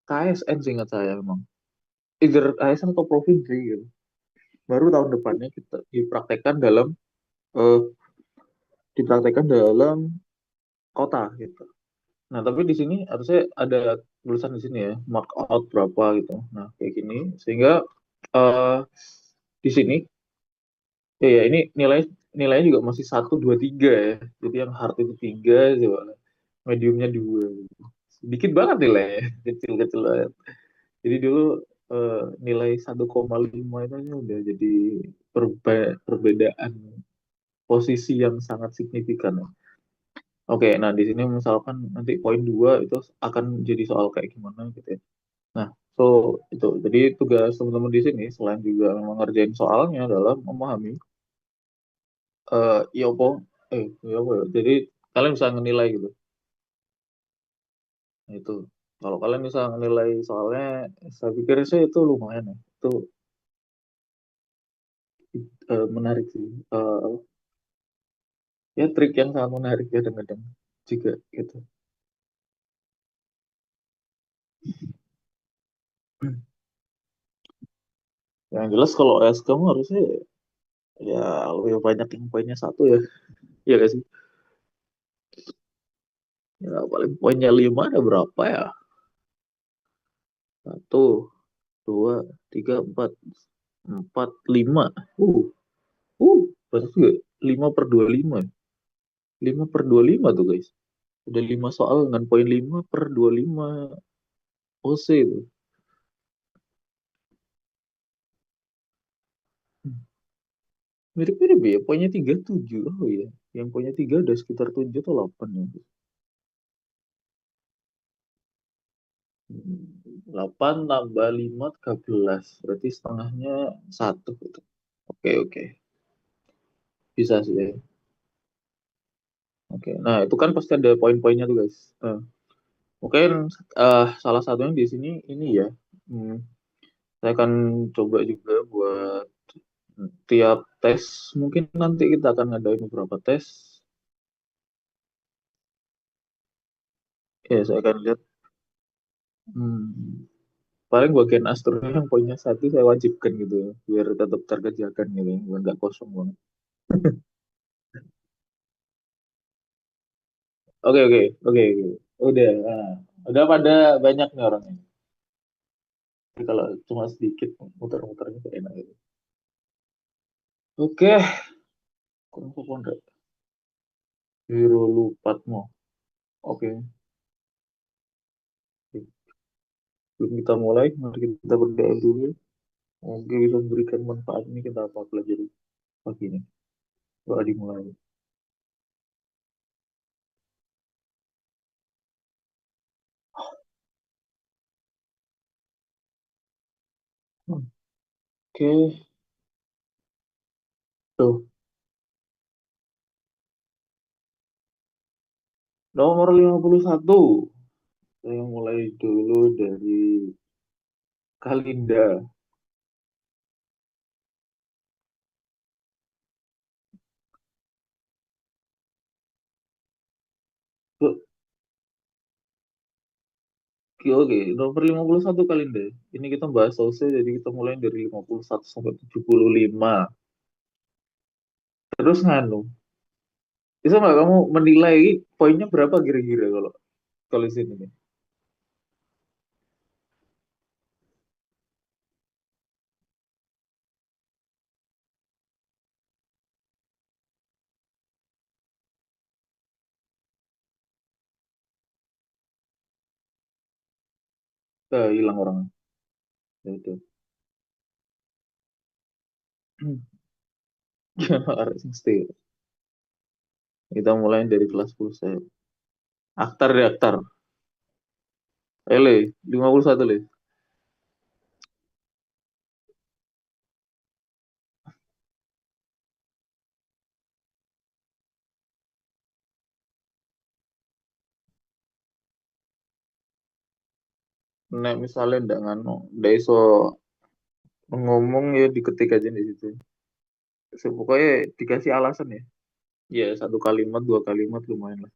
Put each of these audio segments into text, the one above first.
KSN seingat saya memang. Either KSN atau provinsi gitu. Baru tahun depannya kita eh, dipraktekkan dalam kota gitu. Nah, tapi di sini harusnya ada tulisan di sini ya, mark out berapa gitu. Nah, kayak gini sehingga eh di sini ya ini nilainya juga masih 1, 2, 3 ya. Jadi yang hard itu 3, coba mediumnya 2. Sedikit banget nilainya, kecil-kecil banget. Jadi dulu nilai 1,5 itu aja udah jadi perbedaan posisi yang sangat signifikan. Oke, nah di sini misalkan nanti poin 2 itu akan jadi soal kayak gimana gitu ya. Nah, so itu. Jadi tugas teman-teman di sini selain juga memang ngerjain soalnya adalah memahami iya apa iya apa ya. Jadi kalian bisa menilai gitu. Nah, itu. Kalau kalian bisa menilai soalnya, saya pikir sih itu lumayan ya. Itu menarik sih. Ya trik yang sangat menarik ya kadang-kadang juga gitu. Yang jelas kalau AS kamu harusnya ya lebih banyak yang poinnya 1 ya. Iya gak sih? Ya paling poinnya 5 ada berapa ya? 1, 2, 3, 4, 4, 5. Uh, Banyak juga. 5/25. 5/25 tuh guys. Ada 5 soal dengan poin 5/25 OC itu. Mirip-mirip ya, poinnya 37. Oh iya, yang poinnya 3 ada sekitar 7 atau 8 ya. 8 tambah 5, 13. Berarti setengahnya 1 gitu. Oke, oke. Bisa sih ya. Oke, nah itu kan pasti ada poin-poinnya tuh guys. Mungkin salah satunya di sini ini ya. Hmm, saya akan coba juga buat tiap tes. Mungkin nanti kita akan ngadain beberapa tes. Ya, saya akan lihat. Hmm, Paling bagian astronya yang poinnya 1 saya wajibkan gitu ya, biar tetap terkerjakan gitu, ya, biar nggak kosong banget. Oke, oke, oke, oke. Udah, udah pada banyak nih orangnya. Tapi kalau cuma sedikit muter-muternya kayak enak gitu. Oke, kurang apa Hero Lupatmo. Oke, sebelum kita mulai, mari kita berdoa dulu. Semoga bisa memberikan manfaat ini kita apa pelajari pagi ini. Doa dimulai. Oke, tuh. Nomor 51. Saya mulai dulu dari Kalinda. Oke, oke. Nomor 51 Kalinda. Ini kita bahas selesai, jadi kita mulai dari 51 sampai 75. Terus nganu. Bisa nggak kamu menilai poinnya berapa kira-kira kalau kalau di sini nih? Hilang orang. Ya, itu. Racing Steel. Kita mulai dari kelas 10 saya. Aktar deh, aktar. Le, 51 le. Nek misalnya ndak nganu, ndak iso ngomong ya diketik aja di situ. Pokoknya dikasih alasan ya. Ya, 1 kalimat, 2 kalimat lumayan lah.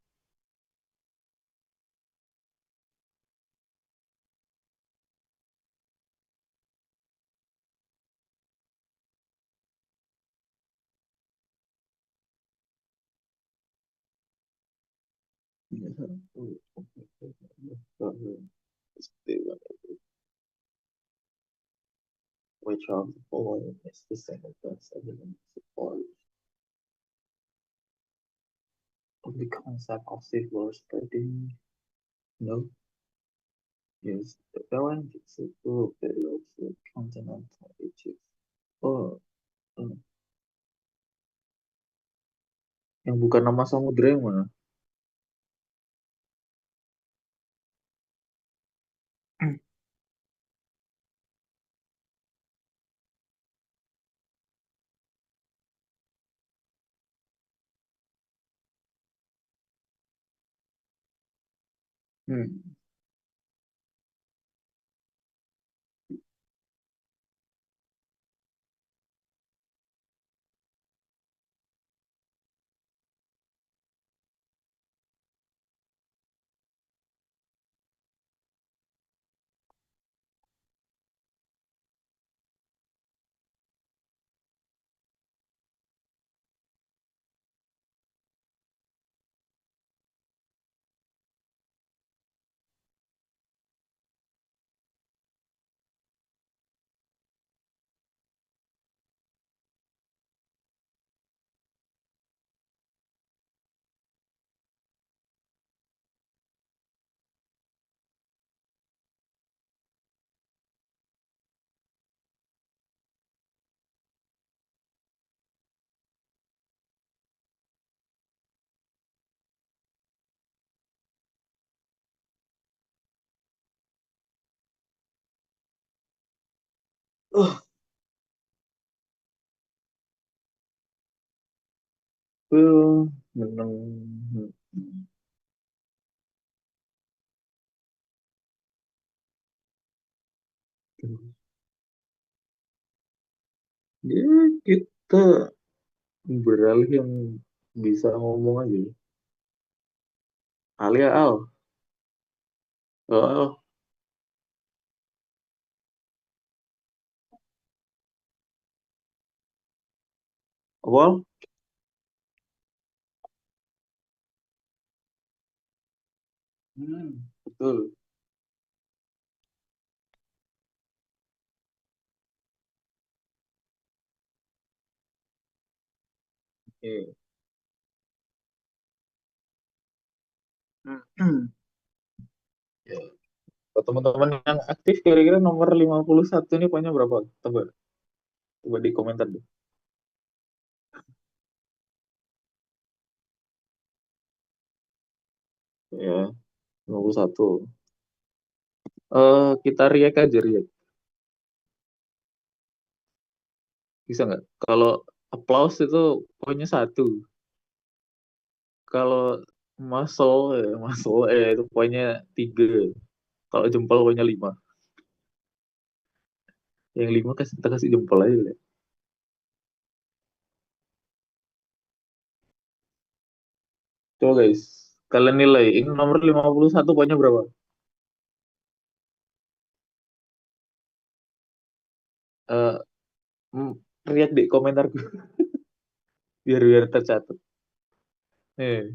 Which of the following is the single best evidence support of the concept of civil spreading? No. Yes, the balance is a full of the continental edges. Oh, hmm. Yang bukan nama samudra yang mana? Hmm. Oh, menang. Ya, kita beralih yang bisa ngomong aja. Alia Al. Oh, apa? Betul. Oke. Ya. Buat teman-teman yang aktif kira-kira nomor 51 ini poinnya berapa? Coba, coba di komentar deh. Ya, 51. Kita riak aja, riak. Bisa nggak? Kalau applause itu poinnya satu. Kalau muscle itu poinnya tiga. Kalau jempol poinnya lima. Yang lima kasih kita kasih jempol aja lah. Coba guys, kalian nilai ini nomor 51 poinnya berapa? Eh, mm, Lihat di komentarku biar biar tercatat. Eh,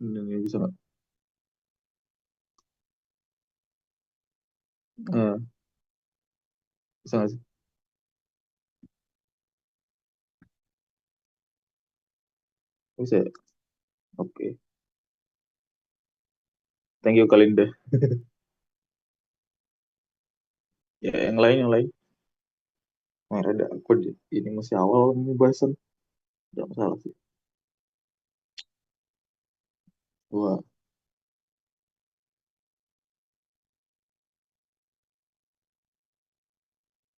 ini bisa nggak? Eh, Bisa nggak sih? Bisa ya? Oke. Thank you Kalinda. Ya, yang lain. Nah, ada aku ini masih awal ini bahasan. Tidak masalah sih. Wah,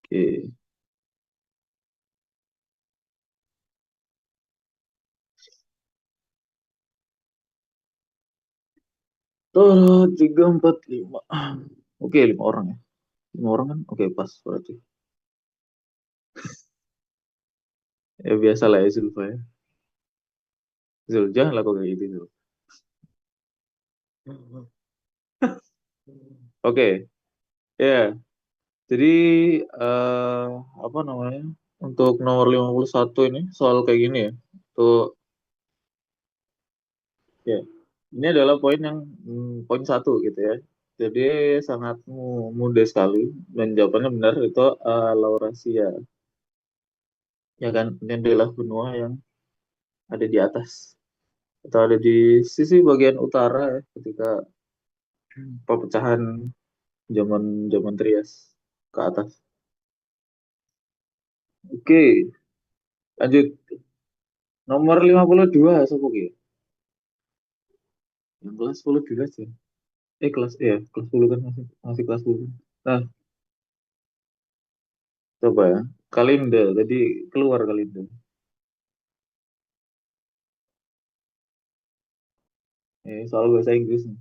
oke. Tuh, tiga, empat, lima. Oke, lima orang ya. Lima orang kan? Oke, pas berarti. Ya biasa lah ya Zulfa ya. Zul, jangan lakukan kayak gitu Zul. Oke, ya. Jadi apa namanya? untuk nomor 51 ini soal kayak gini ya. Tuh, ya. Ini adalah poin yang poin satu gitu ya. Jadi sangat mudah sekali dan jawabannya benar itu Laurasia. Ya kan, ini adalah benua yang ada di atas atau ada di sisi bagian utara ya ketika perpecahan zaman zaman Trias ke atas. Oke, lanjut. Nomor 52 siapa ki? Yang kelas 10 dulu aja. Kelas kelas 10 kan masih masih kelas 10. Nah, coba ya. Kalinda tadi keluar Kalinda. Soal bahasa Inggris nih.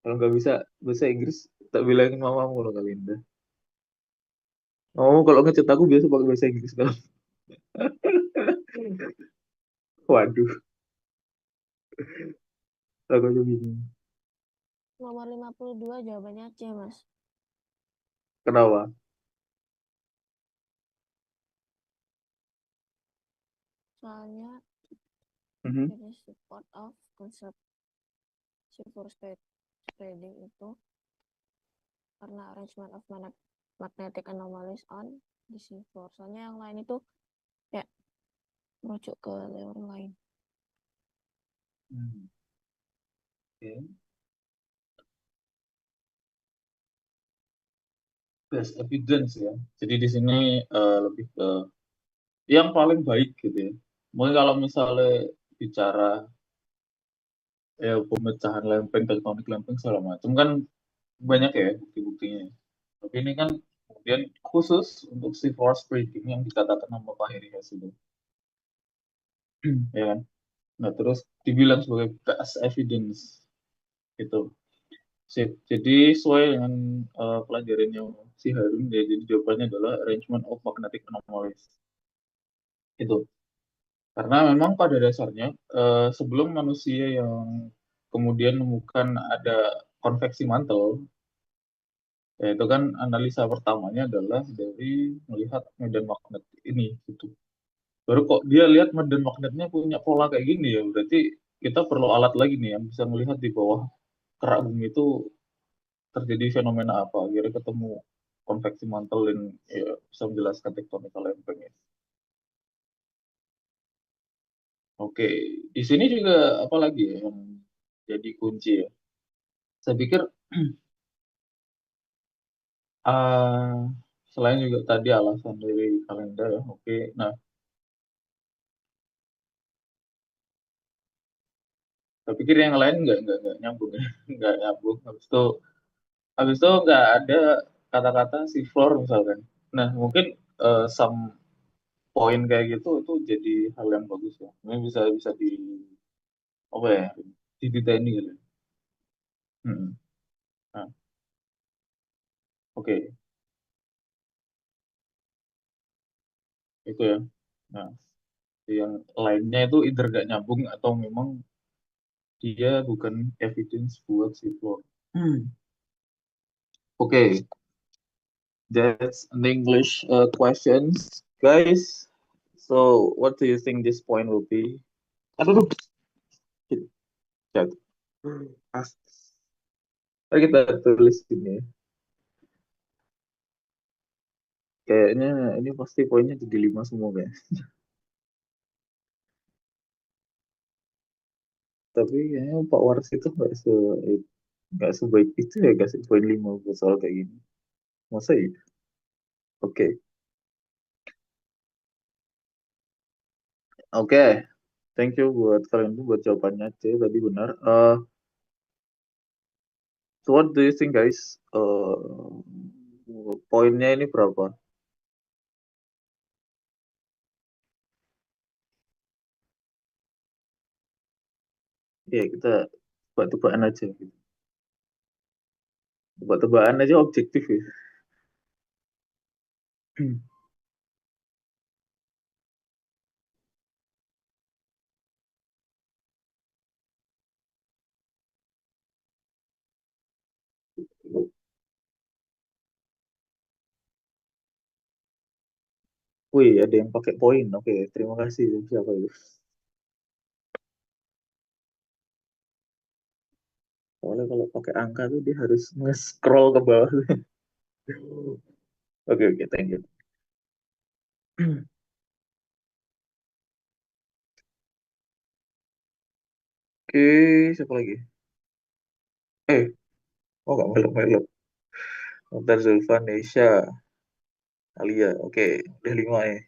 Kalau nggak bisa bahasa Inggris, tak bilangin mamamu loh Kalinda. Oh, kalau ngechat aku biasa pakai bahasa Inggris kalau. Waduh, aku aja bingung. Nomor 52 jawabannya C, Mas. Kenapa? Soalnya Mhm. jadi support of konsep silver spreading itu karena arrangement of magnetic anomalies on the silver. Soalnya yang lain itu kayak merujuk ke layer lain. Hmm, oke. Best evidence ya. Jadi di sini lebih ke yang paling baik gitu ya. Mungkin kalau misalnya bicara pemecahan lempeng, tektonik lempeng segala macam kan banyak ya bukti-buktinya. Tapi ini kan kemudian khusus untuk si force spreading yang dikatakan sama Pak Heri Hasido. Ya kan? Nah, terus dibilang sebagai best evidence gitu. Sip. Jadi sesuai dengan pelajaran yang si Harun ya, jadi jawabannya adalah arrangement of magnetic anomalies. Itu. Karena memang pada dasarnya sebelum manusia yang kemudian menemukan ada konveksi mantel, ya itu kan analisa pertamanya adalah dari melihat medan magnet ini gitu. Baru kok dia lihat medan magnetnya punya pola kayak gini ya, berarti kita perlu alat lagi nih yang bisa melihat di bawah kerak bumi itu terjadi fenomena apa. Akhirnya ketemu konveksi mantel dan ya, bisa menjelaskan tektonikal lempeng ya. Oke, di sini juga apa lagi ya yang jadi kunci ya. Saya pikir ah, selain juga tadi alasan dari kalender ya, oke. Nah, saya pikir yang lain nggak nyambung ya, nggak nyambung. Habis itu nggak ada kata-kata si floor misalkan. Nah, mungkin some point kayak gitu itu jadi hal yang bagus ya. Ini bisa bisa di apa ya, didetaini gitu. Hmm. Nah, oke, itu ya. Nah, yang lainnya itu either gak nyambung atau memang dia bukan evidence buat si floor. Oke, that's an English questions, guys. So, what do you think this point will be? Aduh, chat. As- Mari kita tulis ini. Kayaknya ini pasti poinnya jadi 5 semua, guys. Tapi kayaknya Pak Waras itu nggak sebaik itu ya kasih poin 5 buat soal kayak gini. Masa ya? Oke. Oke. Thank you buat kalian tuh buat jawabannya C tadi benar. So what do you think guys? Poinnya ini berapa? Ya kita tebak-tebakan aja gitu. Tebak-tebakan aja objektif ya. Wih, ada yang pakai poin. Oke, terima kasih. Siapa itu? Soalnya kalau pakai angka tuh dia harus nge-scroll ke bawah. Oke, oke, thank you. Oke, siapa lagi? Oh nggak meluk-meluk. Bentar, Zulfan, Nesha, Alia. Oke, udah 5 ya.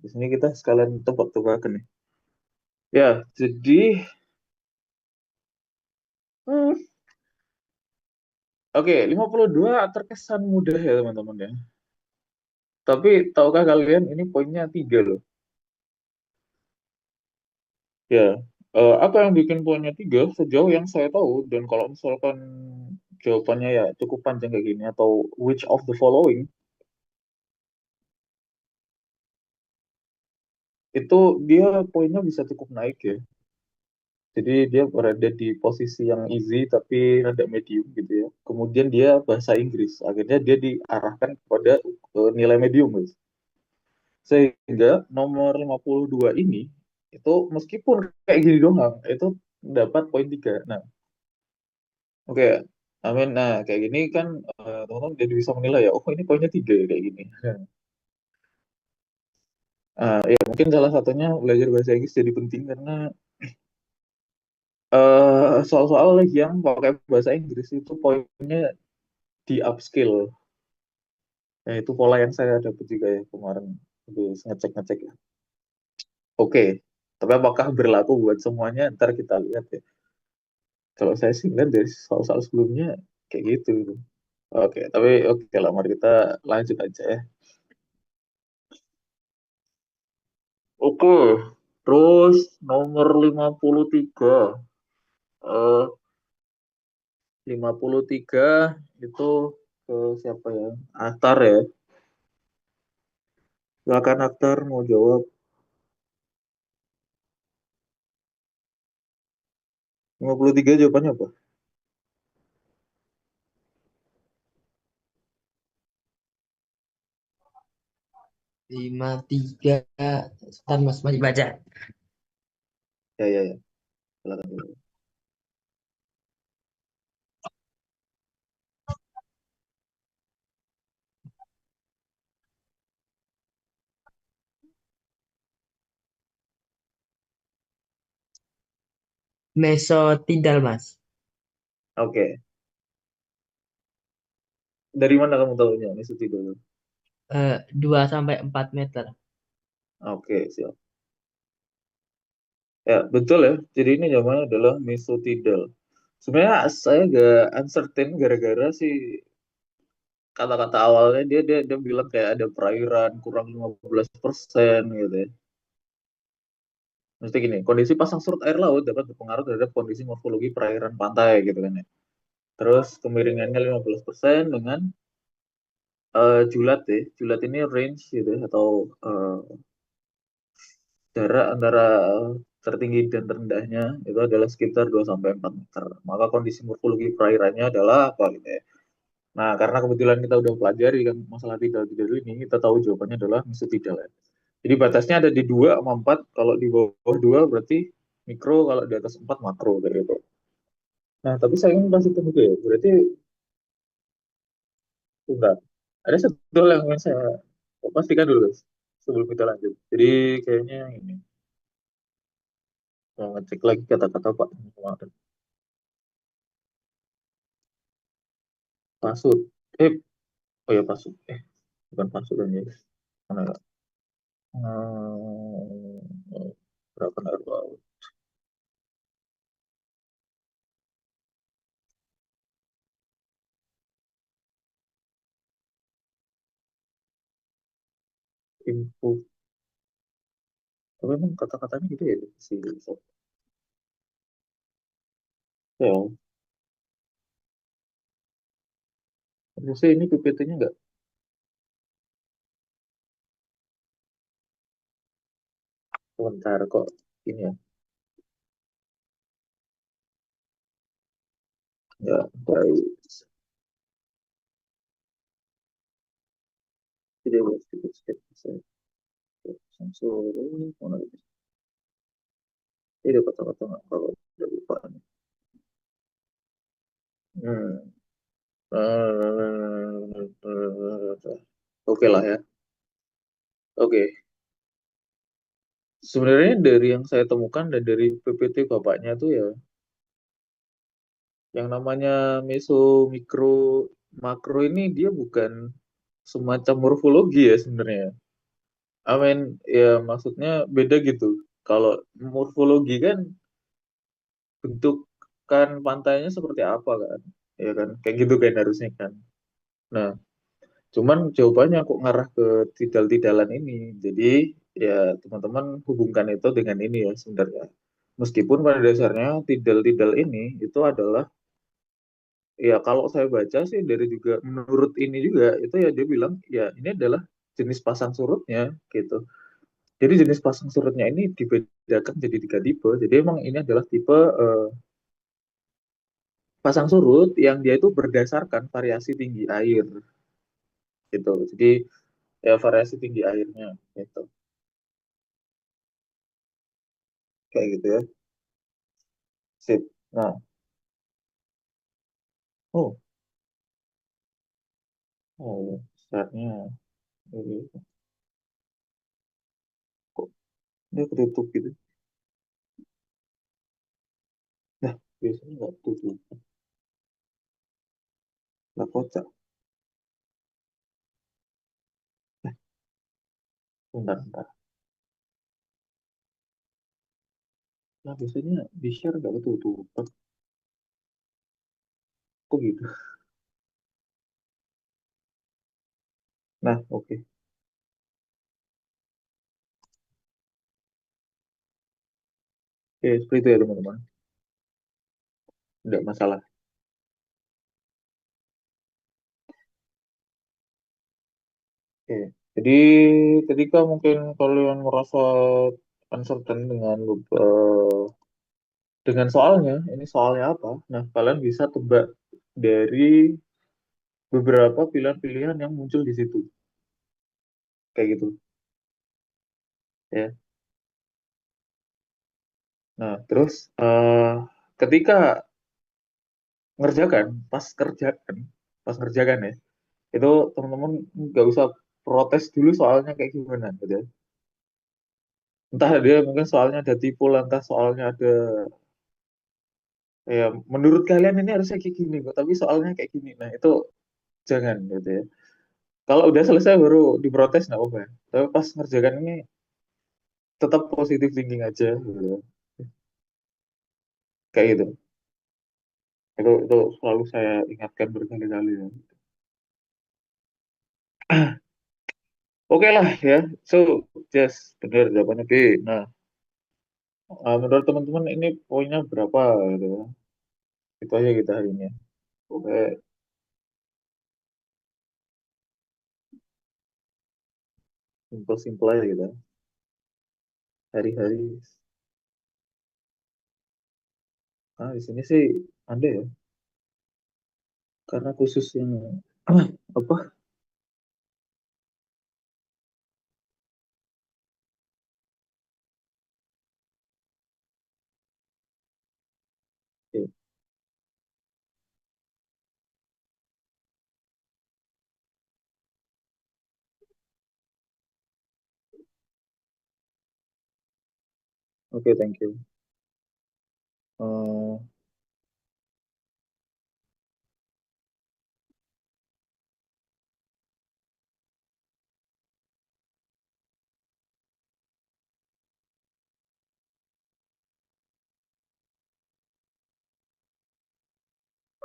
Di sini kita sekalian tebak-tebakan nih. Ya, jadi hmm, oke, 52 terkesan mudah ya teman-teman ya. Tapi tahukah kalian ini poinnya 3 loh. Ya, apa yang bikin poinnya 3 sejauh yang saya tahu dan kalau misalkan jawabannya ya cukup panjang kayak gini atau which of the following itu dia poinnya bisa cukup naik ya. Jadi dia berada di posisi yang easy tapi rada medium gitu ya. Kemudian dia bahasa Inggris. Akhirnya dia diarahkan kepada nilai medium guys. Sehingga nomor 52 ini itu meskipun kayak gini doang itu dapat poin 3. Nah, oke. Amin. Nah, kayak gini kan teman-teman jadi bisa menilai ya, oh ini poinnya 3 ya kayak gini. Ya mungkin salah satunya belajar bahasa Inggris jadi penting karena soal-soal yang pakai bahasa Inggris itu poinnya di upskill. Ya, itu pola yang saya dapat juga ya kemarin habis ngecek-ngecek ya. Oke, tapi apakah berlaku buat semuanya? Ntar kita lihat ya. Kalau saya sih lihat dari soal-soal sebelumnya kayak gitu. Oke, tapi oke lah, mari kita lanjut aja ya. Oke, terus nomor 53. Eh, 53 itu ke siapa ya? Aktar ya. Silakan Aktar mau jawab. 53 jawabannya apa? 53. Sebentar Mas, mari baca. Ya, ya, ya. Silakan dulu. Mesotidal Mas. Oke, dari mana kamu tahunya? Ini Suti dulu. 2 sampai 4 meter. Oke, siap. Ya, betul ya. Jadi ini jawabannya adalah mesotidal. Sebenarnya saya agak uncertain gara-gara sih kata-kata awalnya dia bilang kayak ada perairan kurang 15% gitu ya. Mesti gini, kondisi pasang surut air laut dapat berpengaruh terhadap kondisi morfologi perairan pantai gitu kan ya. Terus kemiringannya 15% dengan julat ya. Julat ini range gitu ya, atau eh, jarak antara tertinggi dan terendahnya itu adalah sekitar 2 sampai 4 meter. Maka kondisi morfologi perairannya adalah apa gitu ya. Nah, karena kebetulan kita udah pelajari kan masalah tidal-tidal ini, kita tahu jawabannya adalah mesotidal ya. Jadi batasnya ada di 2 sama 4. Kalau di bawah 2 berarti mikro, kalau di atas 4 makro kayak gitu. Nah, tapi saya ingin kasih tahu juga ya. Berarti enggak. Ada satu hal yang ingin saya pastikan dulu guys, sebelum kita lanjut. Jadi kayaknya ini mau ngecek lagi kata-kata Pak kemarin. Pasut. Eh, oh ya pasut. Bukan pasut kan ya. Mana ya? Berapa air laut? Info. Tapi memang kata-katanya gitu ya si ya. Harusnya ini PPT-nya nggak sebentar kok ini ya. Ya, baik. Jadi buat sedikit skip saya sensor mana gitu. Ini kata-kata nggak kalau udah lupa nih. Hmm. Oke lah ya. Oke. Sebenarnya dari yang saya temukan dan dari PPT bapaknya tuh ya, yang namanya meso, mikro, makro ini dia bukan semacam morfologi ya sebenarnya. I mean, ya maksudnya beda gitu. Kalau morfologi kan bentuk kan pantainya seperti apa kan? Ya kan, kayak gitu kan harusnya kan. Nah, cuman jawabannya kok ngarah ke tidal-tidalan ini. Jadi ya teman-teman hubungkan itu dengan ini ya sebenarnya. Meskipun pada dasarnya tidal-tidal ini itu adalah ya kalau saya baca sih dari juga menurut ini juga itu ya dia bilang ya ini adalah jenis pasang surutnya gitu. Jadi jenis pasang surutnya ini dibedakan jadi tiga tipe. Jadi emang ini adalah tipe pasang surut yang dia itu berdasarkan variasi tinggi air gitu. Jadi ya variasi tinggi airnya gitu. Kayak gitu ya. Sip. Nah, oh, oh, startnya ini kok dia ketutup gitu. Nah, biasanya nggak tutup. Lah kocak. Nah, bentar, bentar. Nah, biasanya di share nggak ketutup. Kok gitu? Nah, oke. Oke, seperti itu ya teman-teman. Nggak masalah. Oke. Jadi ketika mungkin kalian merasa uncertain dengan dengan soalnya, ini soalnya apa? Nah, kalian bisa tebak dari beberapa pilihan-pilihan yang muncul di situ. Kayak gitu, ya. Nah, terus ketika ngerjakan, pas ngerjakan ya, itu teman-teman nggak usah protes dulu soalnya kayak gimana, gitu ya. Entah dia mungkin soalnya ada tipu, entah soalnya ada ya menurut kalian ini harusnya kayak gini kok, tapi soalnya kayak gini. Nah, itu jangan gitu ya. Kalau udah selesai baru diprotes nggak apa-apa. Tapi pas ngerjakan ini tetap positif thinking aja gitu. Kayak gitu. Itu selalu saya ingatkan berkali-kali ya. Oke lah ya. So, just benar jawabannya B. Nah, menurut teman-teman ini poinnya berapa gitu ya. Itu aja kita hari ini. Oke, simpel-simpel aja gitu. Hari-hari. Ah, di sini sih ada ya. Karena khusus yang apa? Oke, oke, thank you. Eh,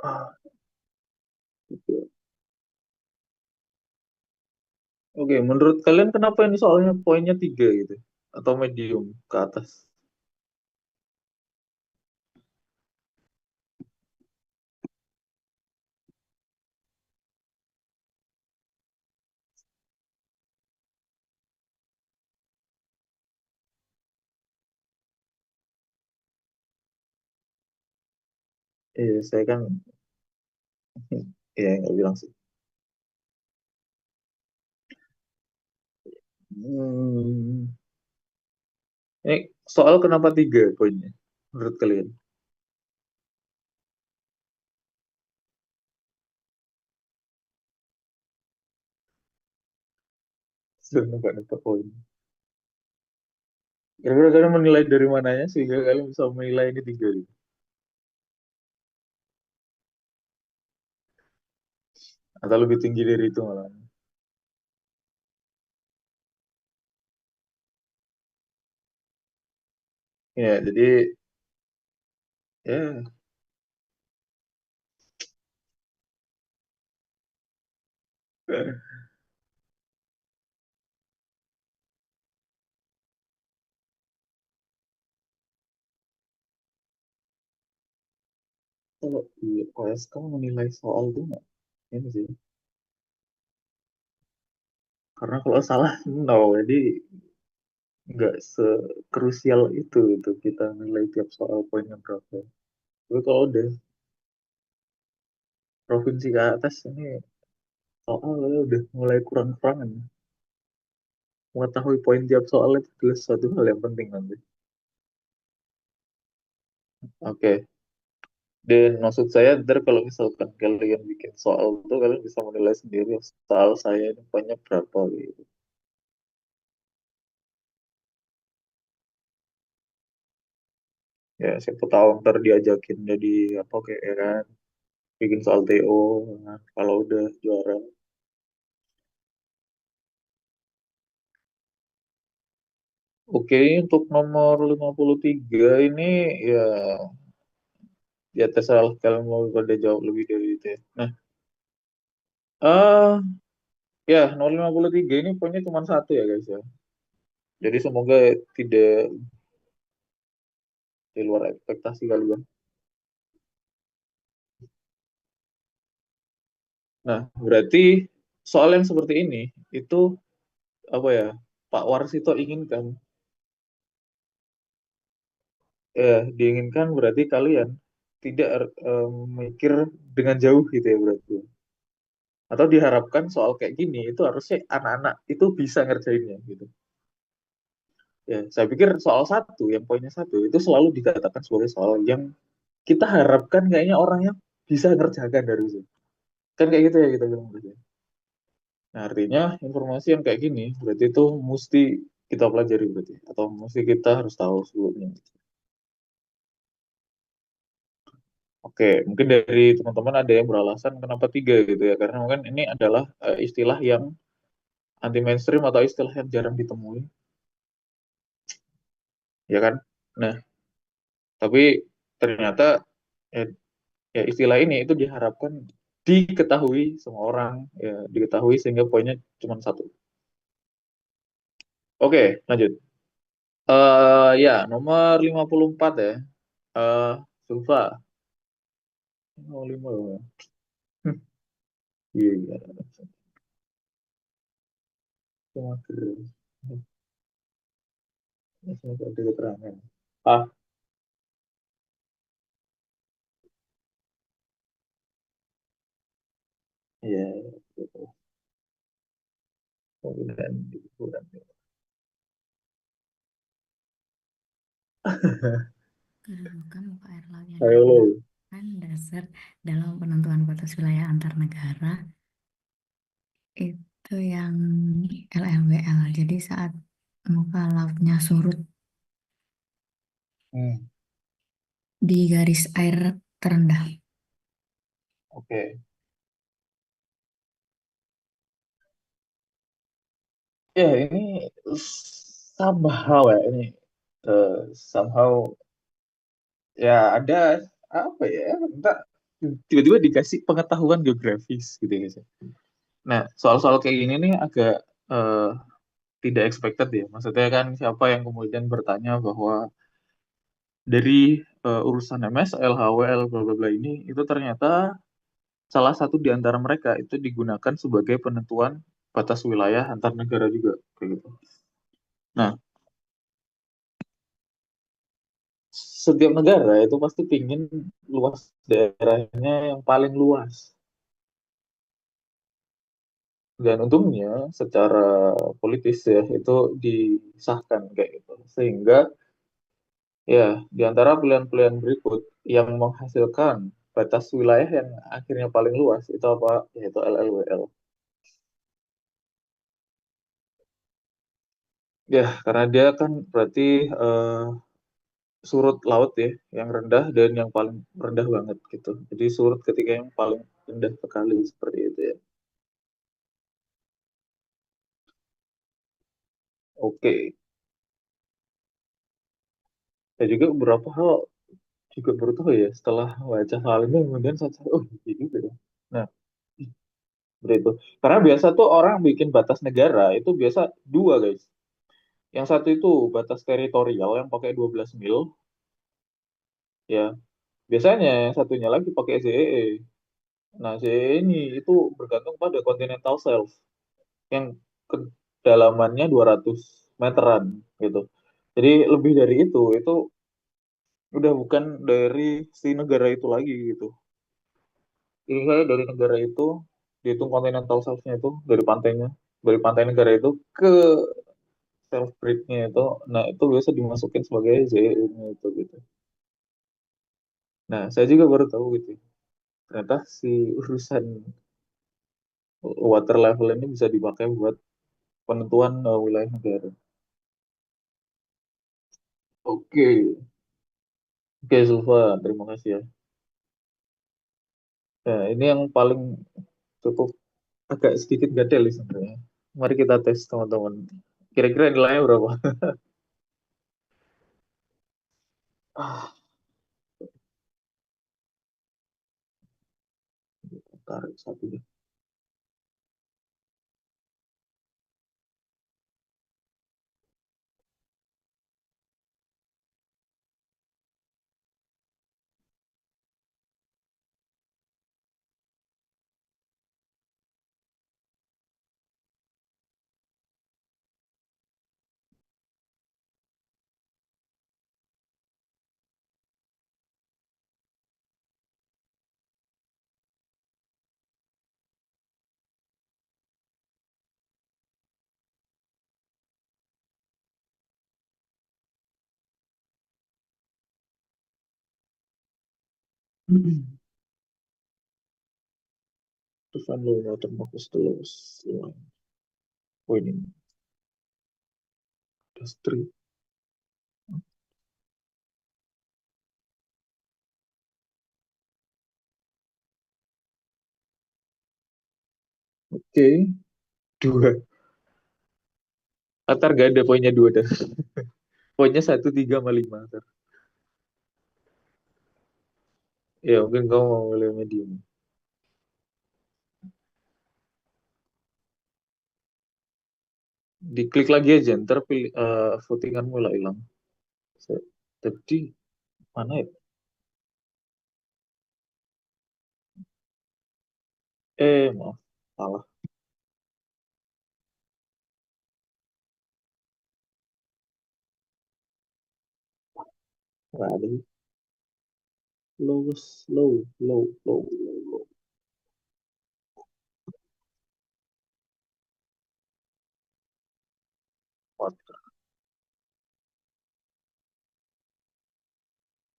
ah, gitu. Oke, menurut kalian kenapa ini soalnya poinnya tiga gitu? Atau medium ke atas? Saya kan, ya nggak bilang sih. Hmm, ini soal kenapa 3 poinnya menurut kalian? Sudah nebak-nebak poin. Kira-kira kalian menilai dari mananya sehingga kalian bisa menilai ini 3 gitu? Atau lebih tinggi dari itu malah? Ya, jadi ya kalau di OSK menilai soal itu nggak ini sih. Karena kalau salah no, jadi nggak sekrusial itu kita nilai tiap soal poinnya berapa. Tapi kalau udah provinsi ke atas ini soalnya udah mulai kurang-kurangan. Mengetahui poin tiap soal itu adalah suatu hal yang penting nanti. Oke. Dan maksud saya, ntar kalau misalkan kalian bikin soal itu, kalian bisa menilai sendiri soal saya ini poinnya berapa gitu. Ya, siapa tahu ntar diajakin jadi apa kayak ya kan, bikin soal TO, nah, kalau udah juara. Oke, untuk nomor 53 ini ya ya terserah kalian mau pada jawab lebih dari itu ya. Nah, ya nomor 53 ini poinnya cuma satu ya guys ya. Jadi semoga tidak di luar ekspektasi kalian. Nah, berarti soal yang seperti ini itu apa ya? Pak Warsito inginkan, diinginkan berarti kalian tidak mikir dengan jauh gitu ya berarti. Atau diharapkan soal kayak gini itu harusnya anak-anak itu bisa ngerjainnya gitu. Ya, saya pikir soal satu, yang poinnya satu itu selalu dikatakan sebagai soal yang kita harapkan kayaknya orangnya bisa ngerjakan dari itu. Kan kayak gitu ya kita bilang berarti. Nah, artinya informasi yang kayak gini berarti itu mesti kita pelajari berarti atau mesti kita harus tahu sebelumnya. Oke, mungkin dari teman-teman ada yang beralasan kenapa 3 gitu ya, karena mungkin ini adalah istilah yang anti mainstream atau istilah yang jarang ditemui, ya kan? Nah, tapi ternyata ya, ya istilah ini itu diharapkan diketahui semua orang, ya diketahui sehingga poinnya cuma satu. Oke, lanjut. Ya, nomor 54 ya. Eh Zulfa. Oh, 5 ya. Iya, iya. Cuma ada keterangan. Ah, iya, iya. Bukan, bukan. Kedudukan muka air laut yang Ayo lo. digunakan dasar dalam penentuan batas wilayah antar negara itu yang LLWL. Jadi saat muka lautnya surut Hmm, di garis air terendah. oke. Ya, ini somehow ya ini somehow ya ada apa ya? Entah tiba-tiba dikasih pengetahuan geografis gitu ya guys, ya. Nah, soal-soal kayak gini nih agak eh, tidak expected ya. Maksudnya kan siapa yang kemudian bertanya bahwa dari urusan MS, LHWL, bla bla bla ini itu ternyata salah satu di antara mereka itu digunakan sebagai penentuan batas wilayah antar negara juga kayak gitu. Nah, setiap negara itu pasti pingin luas daerahnya yang paling luas. Dan untungnya secara politis ya itu disahkan kayak gitu. Sehingga ya di antara pilihan-pilihan berikut yang menghasilkan batas wilayah yang akhirnya paling luas itu apa? Yaitu LLWL. Ya, karena dia kan berarti eh, surut laut ya, yang rendah dan yang paling rendah banget gitu. Jadi surut ketika yang paling rendah sekali seperti itu ya. Oke. Ya juga beberapa hal juga baru tahu ya setelah baca hal ini kemudian saya sadar, oh iya juga ya. Nah, seperti itu. Karena biasa tuh orang bikin batas negara itu biasa dua guys. Yang satu itu batas teritorial yang pakai 12 mil ya. Biasanya yang satunya lagi pakai ZEE. Nah, ZEE ini itu bergantung pada continental shelf yang kedalamannya 200 meteran gitu. Jadi lebih dari itu udah bukan dari si negara itu lagi gitu. Jadi saya dari negara itu dihitung continental shelf-nya itu dari pantai negara itu ke self break-nya itu, nah itu biasa dimasukin sebagai ZEU-nya itu gitu. Nah saya juga baru tahu gitu. Ternyata si urusan water level ini bisa dipakai buat penentuan wilayah negara. Oke, oke Zulfa, terima kasih ya. Nah, ini yang paling cukup agak sedikit gatel sih sebenarnya. Mari kita tes teman-teman. Kira-kira nilainya berapa? Ah, tarik satu deh. To find low water mark is the lowest line. Oh ini, that's three. Oke, dua. Qatar gak ada poinnya dua dah. Poinnya satu, tiga, sama lima. Qatar. Ya mungkin kamu mau mulai medium. Diklik lagi aja, ntar pilih votinganmu lah hilang. Tadi mana ya? Maaf, salah. Nggak ada. Lowest, low. What?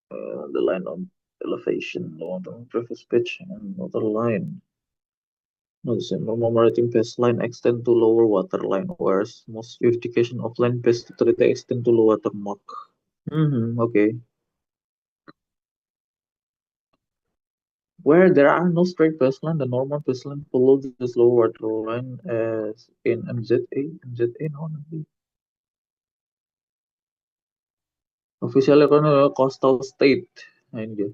The line on elevation, along the previous pitch, and another line. No, the same normal maritime baseline extend to lower water line, whereas most jurisdiction of land-based authority extend to low water mark. Okay. Where there are no straight baseline, the normal baseline follows this low water line as in MZA. MZA no, nanti. Officially kan coastal state. Nah ini dia.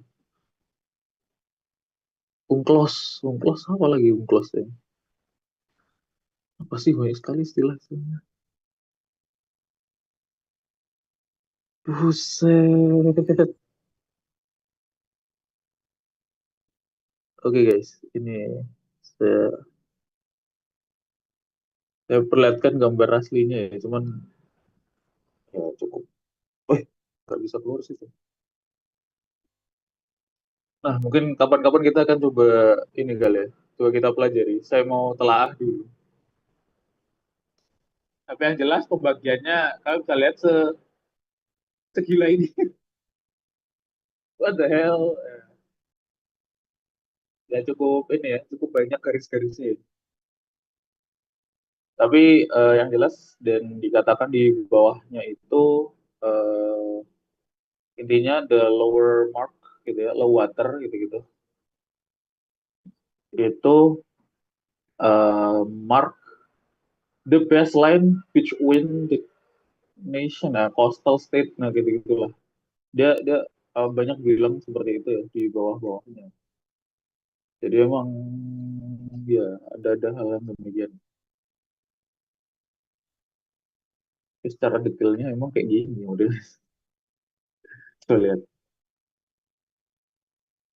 UNCLOS. UNCLOS apa lagi UNCLOS ya? Apa sih banyak sekali istilah-istilahnya. Buset. Oke guys, ini saya, saya perlihatkan gambar aslinya ya, cuman ya cukup. Eh, nggak bisa keluar sih. Nah, mungkin kapan-kapan kita akan coba ini kali ya. Coba kita pelajari. Saya mau telaah dulu. Tapi yang jelas pembagiannya kalian bisa lihat segila ini. What the hell? Ya cukup ini ya, cukup banyak garis-garisnya. Tapi yang jelas dan dikatakan di bawahnya itu eh, intinya the lower mark gitu ya, low water gitu-gitu. Itu mark the baseline between the nation, nah, coastal state, nah gitu-gitulah. Dia dia banyak bilang seperti itu ya di bawah-bawahnya. Jadi emang ya ada hal yang demikian. Tapi secara detailnya emang kayak gini udah. Coba lihat.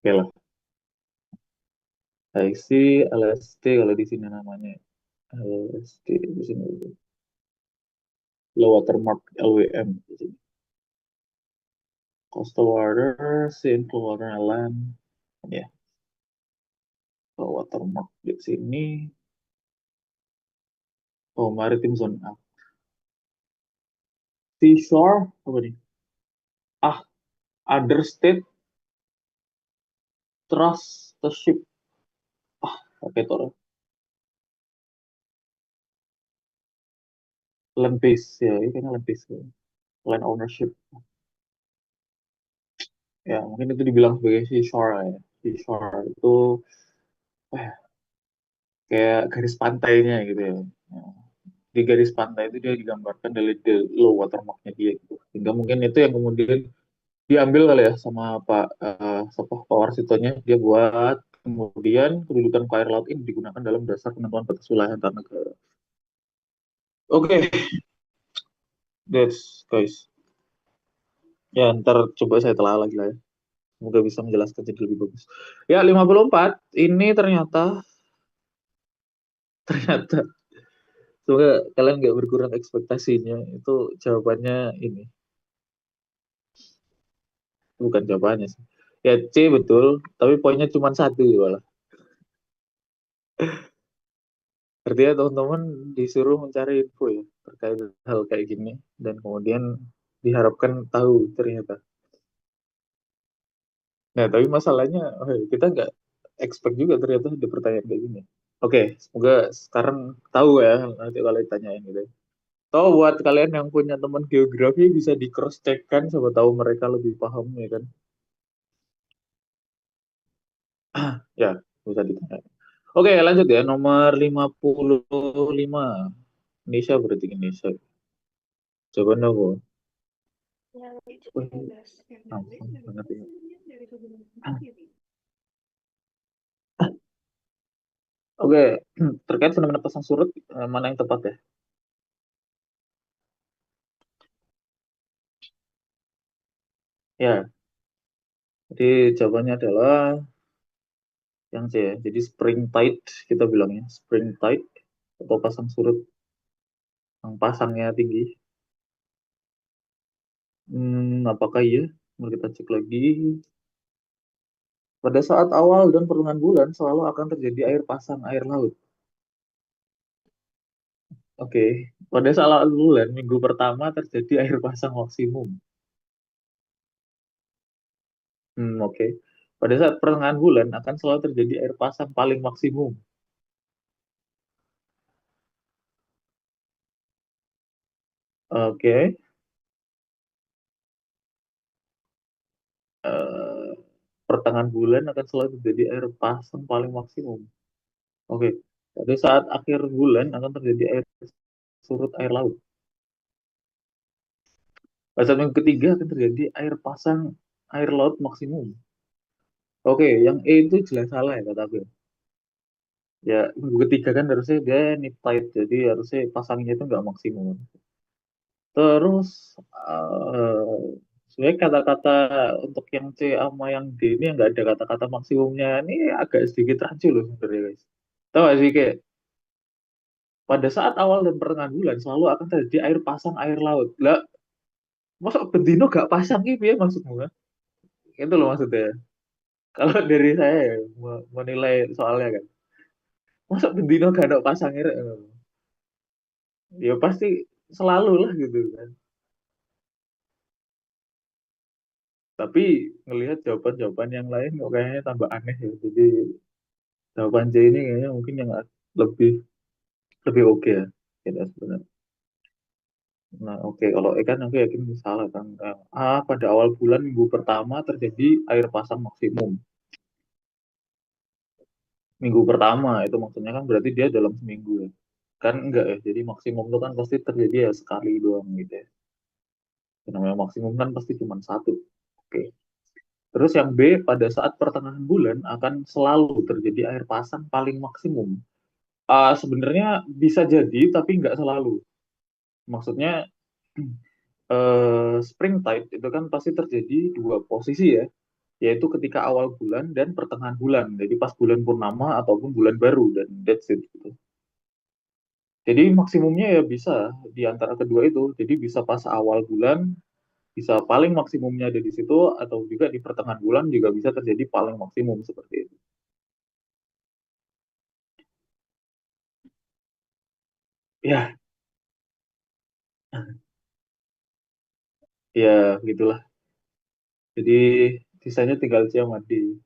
Oke lah. IC, LST kalau di sini namanya. LST di sini. Low water mark LWM di sini. Coastal water, sea water land. Ya, low water mark di sini. Oh, maritim zone A. Seashore apa nih? Ah, other state trust the ship. Ah, oke tuh. Land base ya, ini kayaknya land base. Land ownership. Ya, mungkin itu dibilang sebagai seashore ya. Seashore itu eh, kayak garis pantainya gitu ya. Ya, di garis pantai itu dia digambarkan dari the low watermarknya dia gitu. Sehingga mungkin itu yang kemudian diambil kali ya sama Pak Warsitonya, dia buat kemudian kedudukan air laut ini digunakan dalam dasar penentuan batas wilayah antar negara. Oke, that's guys. Ya, ntar coba saya telah lagi lah ya. Semoga bisa menjelaskan jadi lebih bagus. Ya, 54 ini ternyata semoga kalian nggak berkurang ekspektasinya. Itu jawabannya ini. Bukan jawabannya sih. Ya, C betul, tapi poinnya cuma satu malah. Artinya teman-teman disuruh mencari info ya terkait hal kayak gini dan kemudian diharapkan tahu ternyata. Nah, tapi masalahnya kita nggak expect juga ternyata ada pertanyaan kayak gini. Oke, semoga sekarang tahu ya nanti kalau ditanyain gitu. Tahu buat kalian yang punya teman geografi bisa di cross check kan, siapa tahu mereka lebih paham ya kan. Ya, bisa ditanya. Oke, lanjut ya. Nomor 55. Indonesia berarti Indonesia. Jawaban apa? Wih, gampang banget ya. Oke, terkait fenomena pasang surut, mana yang tepat ya? Ya, jadi jawabannya adalah yang C ya. Jadi spring tide kita bilangnya, spring tide atau pasang surut yang pasangnya tinggi. Apakah iya? Mari kita cek lagi. Pada saat awal dan pertengahan bulan selalu akan terjadi air pasang air laut. Oke, pada saat awal bulan minggu pertama terjadi air pasang maksimum. Oke. Pada saat pertengahan bulan akan selalu terjadi air pasang paling maksimum. Oke. Eh, Pertengahan bulan akan selalu terjadi air pasang paling maksimum. Oke. Pada saat akhir bulan akan terjadi air surut air laut. Pada saat minggu ketiga akan terjadi air pasang air laut maksimum. Oke, yang E itu jelas salah ya kata aku. Ya, minggu ketiga kan harusnya dia need tide, jadi harusnya pasangnya itu nggak maksimum. Terus sebenarnya kata-kata untuk yang C sama yang D ini nggak ada kata-kata maksimumnya. Ini agak sedikit rancu loh sebenarnya guys. Tahu gak sih kayak pada saat awal dan pertengahan bulan selalu akan terjadi air pasang air laut. Lah, masa bendino gak pasang gitu ya maksudmu kan? Itu loh maksudnya. Kalau dari saya ya, menilai soalnya kan. Masa bendino gak ada pasang air? Ya pasti selalu lah gitu kan. Tapi ngelihat jawaban-jawaban yang lain kok kayaknya tambah aneh ya. Jadi jawaban C ini kayaknya mungkin yang lebih lebih oke ya. Kita sebenarnya. Nah, oke, kalau E kan aku yakin salah kan. Pada awal bulan minggu pertama terjadi air pasang maksimum. Minggu pertama itu maksudnya kan berarti dia dalam seminggu ya. Kan enggak ya. Jadi maksimum itu kan pasti terjadi ya sekali doang gitu ya. Yang namanya maksimum kan pasti cuma satu. Oke. Terus yang B, pada saat pertengahan bulan akan selalu terjadi air pasang paling maksimum. Sebenarnya bisa jadi, tapi nggak selalu. Maksudnya spring tide itu kan pasti terjadi dua posisi ya, yaitu ketika awal bulan dan pertengahan bulan. Jadi pas bulan purnama ataupun bulan baru dan that's it gitu. Jadi maksimumnya ya bisa di antara kedua itu. Jadi bisa pas awal bulan, bisa paling maksimumnya ada di situ, atau juga di pertengahan bulan juga bisa terjadi paling maksimum seperti itu. Ya, ya gitulah. Jadi sisanya tinggal C sama D.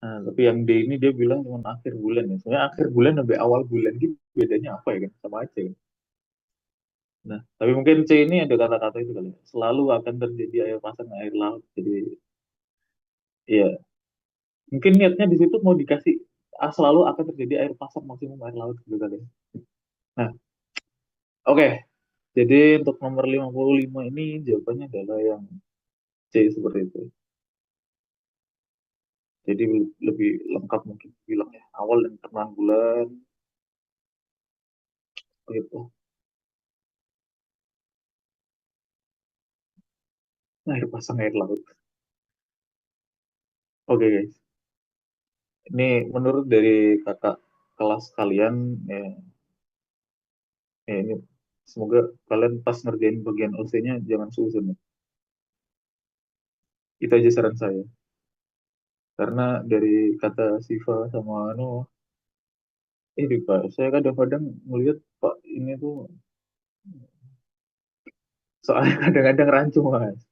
Nah, tapi yang D ini dia bilang cuma akhir bulan ya. Sebenarnya akhir bulan sampai awal bulan gitu bedanya apa ya kan? Sama aja kan? Nah, tapi mungkin C ini ada kata-kata itu kali ya. Selalu akan terjadi air pasang air laut. Jadi ya mungkin niatnya di situ mau dikasih selalu akan terjadi air pasang maksimum air laut gitu kali ya. Nah, oke. Jadi untuk nomor 55 ini jawabannya adalah yang C seperti itu. Jadi lebih lengkap mungkin bilang ya. Awal dan tengah bulan gitu. Air pasang air laut. Oke guys. Ini menurut dari kakak kelas kalian, ya, ini semoga kalian pas ngerjain bagian OC-nya jangan susun ya. Itu aja saran saya. Karena dari kata Siva sama Anu, Pak, saya kadang-kadang melihat Pak ini tuh soalnya kadang-kadang rancu mas.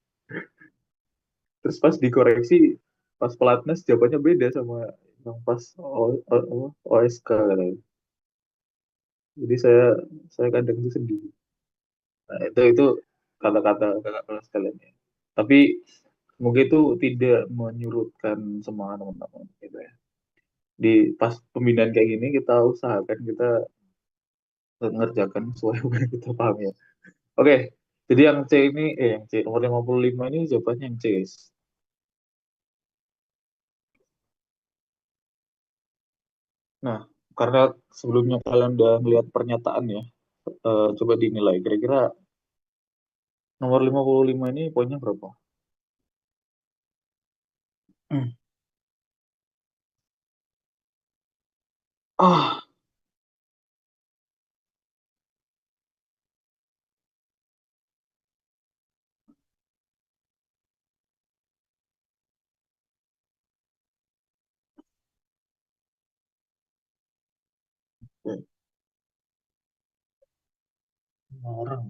Terus pas dikoreksi, pas pelatnas jawabannya beda sama yang pas OSK katanya. Jadi saya kadang itu sedih. Nah, itu kata-kata kakak kelas kalian ya. Tapi semoga itu tidak menyurutkan semangat teman-teman gitu ya. Di pas pembinaan kayak gini kita usahakan kita mengerjakan sesuai apa yang kita paham ya. Oke, jadi yang C ini, yang C nomor 55 ini jawabannya yang C guys. Nah, karena sebelumnya kalian udah melihat pernyataan ya, coba dinilai kira-kira nomor 55 ini poinnya berapa? Hmm. Ah, oke. 5 orang.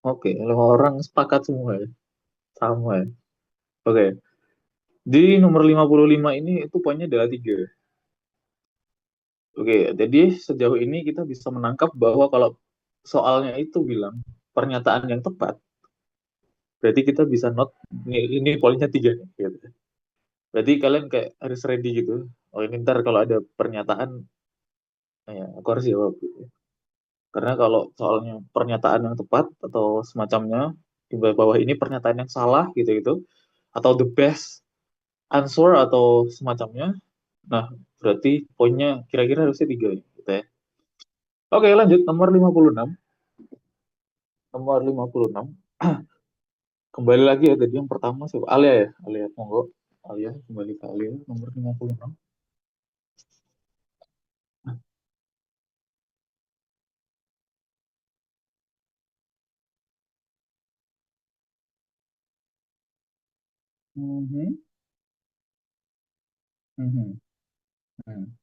Oke, 5 orang sepakat semua ya. Sama ya. Oke, di nomor 55 ini itu poinnya adalah 3. Oke, jadi sejauh ini kita bisa menangkap bahwa kalau soalnya itu bilang pernyataan yang tepat, berarti kita bisa note ini poinnya 3 nih, gitu. Berarti kalian kayak harus ready gitu. Oh ini ntar kalau ada pernyataan, ya aku harus jawab gitu. Karena kalau soalnya pernyataan yang tepat atau semacamnya, di bawah ini pernyataan yang salah gitu-gitu, atau the best answer atau semacamnya, nah berarti poinnya kira-kira harusnya 3 ya, gitu ya. Oke lanjut nomor 56. Nomor 56. Kembali lagi ya tadi yang pertama siapa? Alia ya? Alia, monggo. Alia, kembali ke Alia, nomor 56. Mhm, mhm, mhm.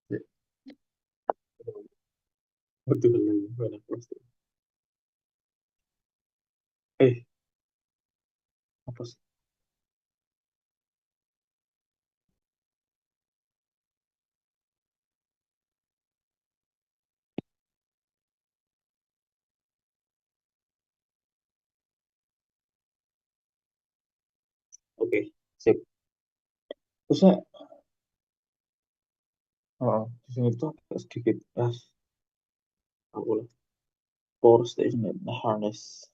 Ya. Betul, banyak plastik. Eh, apa sih? Oke, sip. Terusnya, di sini tuh agak sedikit, aku lah. Power station and harness.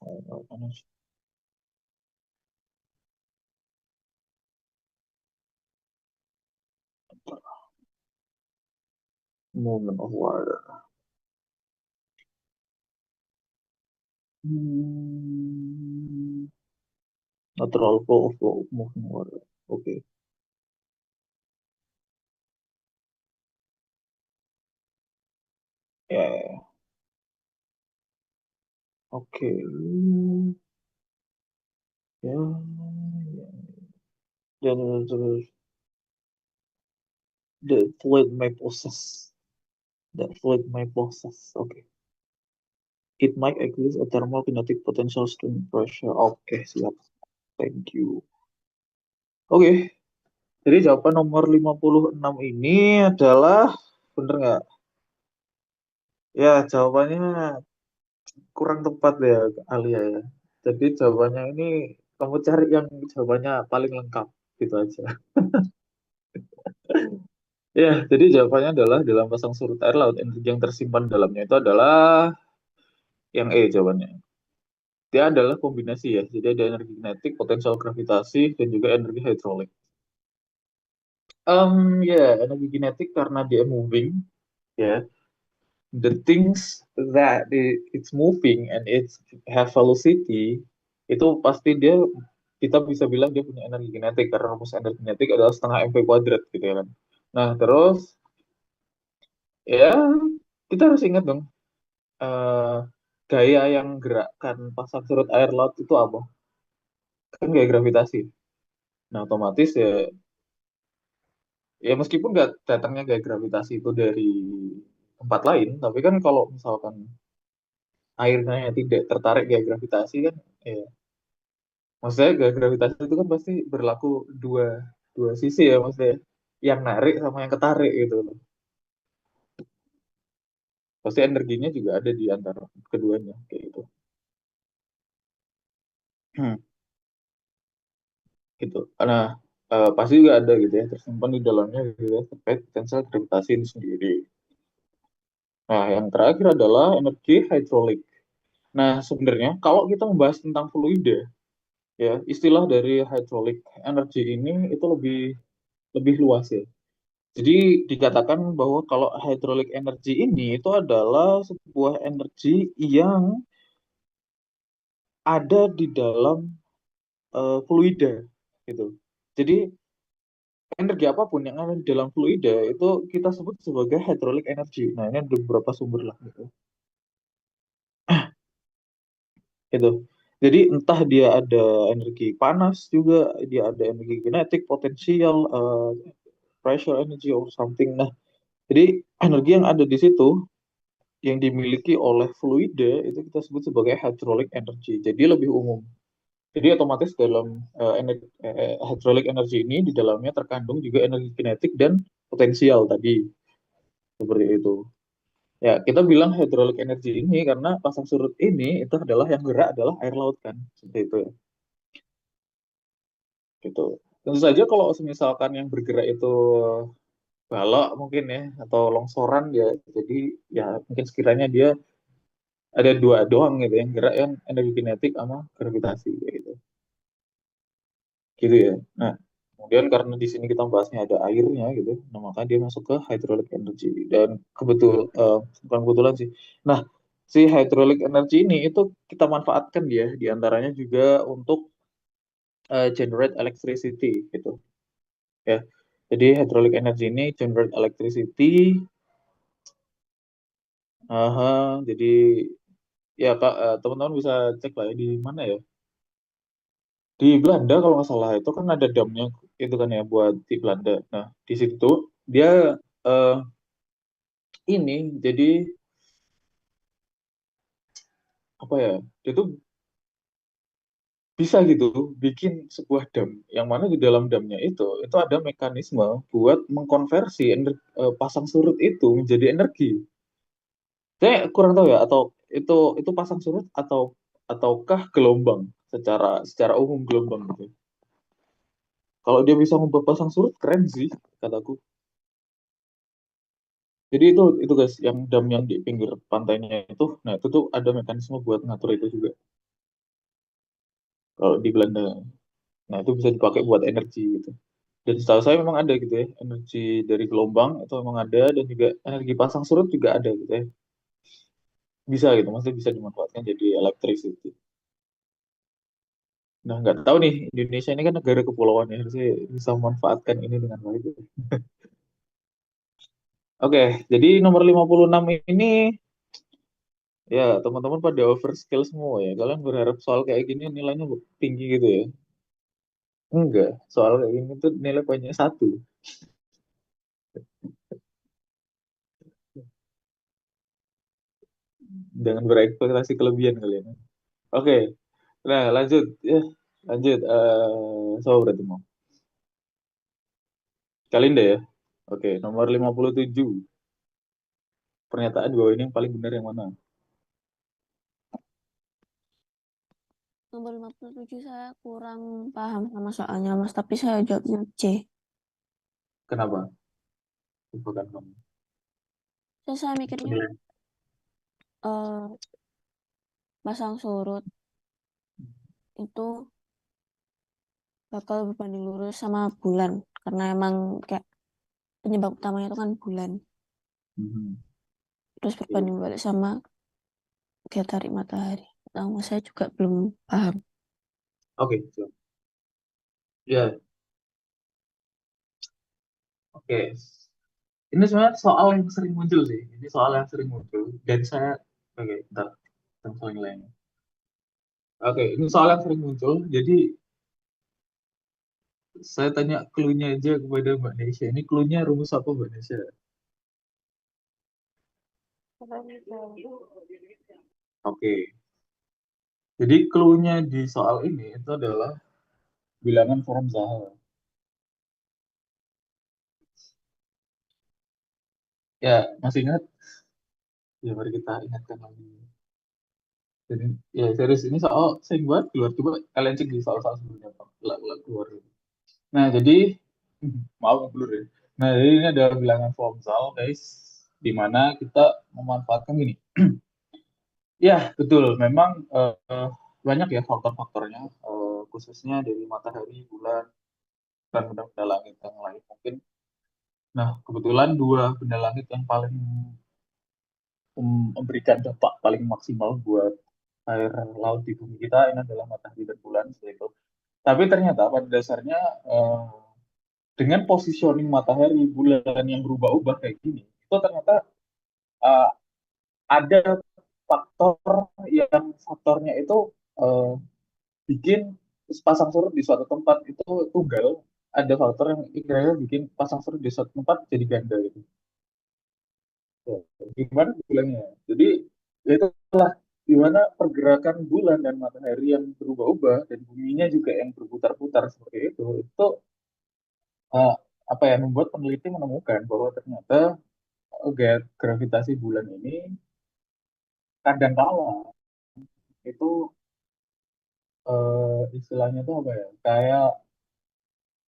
Movement of water. Hmm, natural flow of moving water. Oke. Ya, ya, ya. Oke. Ya, ya. Dan terus the fluid may possess. The fluid may possess. Oke. It might exist a thermal kinetic potential strain pressure. Oke, siap. Thank you. Oke, jadi jawaban nomor 56 ini adalah bener nggak? Ya, jawabannya kurang tepat ya, Alia ya. Jadi jawabannya ini kamu cari yang jawabannya paling lengkap gitu aja. Ya, jadi jawabannya adalah dalam pasang surut air laut energi yang tersimpan dalamnya itu adalah yang E jawabannya. Dia adalah kombinasi ya. Jadi ada energi kinetik, potensial gravitasi, dan juga energi hidrolik. Ya, energi kinetik karena dia moving, ya. The things that it's moving and it's have velocity itu pasti dia kita bisa bilang dia punya energi kinetik karena rumus energi kinetik adalah setengah mv kuadrat gitu ya kan. Nah terus ya kita harus ingat dong eh, gaya yang gerakkan pasang surut air laut itu apa? Kan gaya gravitasi. Nah otomatis ya ya meskipun nggak datangnya gaya gravitasi itu dari tempat lain, tapi kan kalau misalkan airnya yang tidak tertarik gaya gravitasi kan ya maksudnya gaya gravitasi itu kan pasti berlaku dua dua sisi ya maksudnya yang narik sama yang ketarik gitu loh. Pasti energinya juga ada di antara keduanya kayak gitu. Hmm, gitu. Nah, pasti juga ada gitu ya tersimpan di dalamnya gitu ya terkait potensial gravitasi ini sendiri. Nah, yang terakhir adalah energi hidrolik. Nah, sebenarnya kalau kita membahas tentang fluida ya istilah dari hidrolik energi ini itu lebih lebih luas ya. Jadi dikatakan bahwa kalau hydraulic energy ini itu adalah sebuah energi yang ada di dalam fluida gitu. Jadi energi apapun yang ada di dalam fluida itu kita sebut sebagai hydraulic energy. Nah, ini ada beberapa sumber lah gitu. Gitu. Jadi entah dia ada energi panas juga, dia ada energi kinetik, potensial, pressure energy or something. Nah, jadi energi yang ada di situ yang dimiliki oleh fluida itu kita sebut sebagai hydraulic energy. Jadi lebih umum. Jadi otomatis dalam hydraulic energy ini di dalamnya terkandung juga energi kinetik dan potensial tadi seperti itu. Ya, kita bilang hydraulic energy ini karena pasang surut ini itu adalah yang gerak adalah air laut kan, seperti itu ya. Gitu. Tentu saja kalau misalkan yang bergerak itu balok mungkin ya atau longsoran ya, jadi ya mungkin sekiranya dia ada dua doang gitu yang gerak yang energi kinetik sama gravitasi kayak gitu gitu ya. Nah kemudian karena di sini kita bahasnya ada airnya gitu, nah maka dia masuk ke hydraulic energy dan bukan kebetulan sih. Nah si hydraulic energy ini itu kita manfaatkan dia diantaranya juga untuk generate electricity gitu ya. Jadi hydraulic energy ini generate electricity. Aha, jadi ya Kak, teman-teman bisa cek lah ya di mana ya. Di Belanda kalau nggak salah itu kan ada damnya itu kan ya buat di Belanda. Nah, di situ dia eh, ini jadi apa ya, dia tuh bisa gitu bikin sebuah dam yang mana di dalam damnya itu ada mekanisme buat mengkonversi pasang surut itu menjadi energi. Saya kurang tahu ya, atau itu pasang surut ataukah gelombang, secara secara umum gelombang gitu. Kalau dia bisa ngubah pasang surut keren sih kataku. Jadi itu guys, yang dam yang di pinggir pantainya itu, nah itu tuh ada mekanisme buat ngatur itu juga kalau di Belanda. Nah itu bisa dipakai buat energi gitu. Dan setahu saya memang ada gitu ya, energi dari gelombang itu memang ada, dan juga energi pasang surut juga ada gitu ya. Bisa gitu, maksudnya bisa dimanfaatkan jadi electricity. Nah nggak tahu nih, Indonesia ini kan negara kepulauan ya, harusnya bisa memanfaatkan ini dengan baik gitu. Oke, jadi nomor 56 ini ya teman-teman pada overskill semua ya. Kalian berharap soal kayak gini nilainya tinggi gitu ya? Enggak, soal kayak gini tuh nilai poinnya satu. Jangan berekspektasi kelebihan kalian. Oke, nah lanjut ya, lanjut. So berarti mau Kalinda ya. Oke, nomor 57. Pernyataan bahwa ini yang paling benar yang mana? Nomor 57 saya kurang paham sama soalnya Mas, tapi saya jawabnya C. Kenapa? Bukan kamu. Saya mikirnya Penilaian. eh, pasang surut itu bakal berbanding lurus sama bulan, karena emang kayak penyebab utamanya itu kan bulan, Mhm. terus Oke, berbanding balik sama gaya tarik matahari. Nah, saya juga belum paham. oke, siap. Ya, oke. Ini sebenarnya soal yang sering muncul sih. Ini soal yang sering muncul. Dan saya, oke, bentar. Kita soal nilainya. Oke, ini soal yang sering muncul. Jadi saya tanya clue-nya aja kepada Mbak Nesya. Ini clue-nya rumus apa Mbak Nesya? Oke, jadi clue-nya di soal ini itu adalah bilangan form Zaha. Ya, masih ingat? Ya, mari kita ingatkan lagi. Jadi, ya serius ini soal sering banget keluar. Coba kalian cek di soal-soal sebelumnya, Pak. Keluar. Nah, jadi maaf blur ya. Nah, jadi ini ada bilangan Formsal, guys, di mana kita memanfaatkan ini. Ya, betul. Memang banyak ya faktor-faktornya, khususnya dari matahari, bulan, dan benda-benda langit yang lain mungkin. Nah, kebetulan dua benda langit yang paling memberikan dampak paling maksimal buat air laut di bumi kita ini adalah matahari dan bulan, seperti itu. Tapi ternyata pada dasarnya eh, dengan positioning matahari, bulan yang berubah-ubah kayak gini, itu ternyata uh, ada faktor yang faktornya itu uh, bikin pasang surut di suatu tempat itu tunggal, ada faktor yang kira-kira bikin pasang surut di suatu tempat jadi ganda gitu. Ya, gimana bilangnya? Jadi ya itulah gimana pergerakan bulan dan matahari yang berubah-ubah dan buminya juga yang berputar-putar seperti itu uh, apa ya, membuat peneliti menemukan bahwa ternyata gaya gravitasi bulan ini kadang kala itu istilahnya tuh apa ya, kayak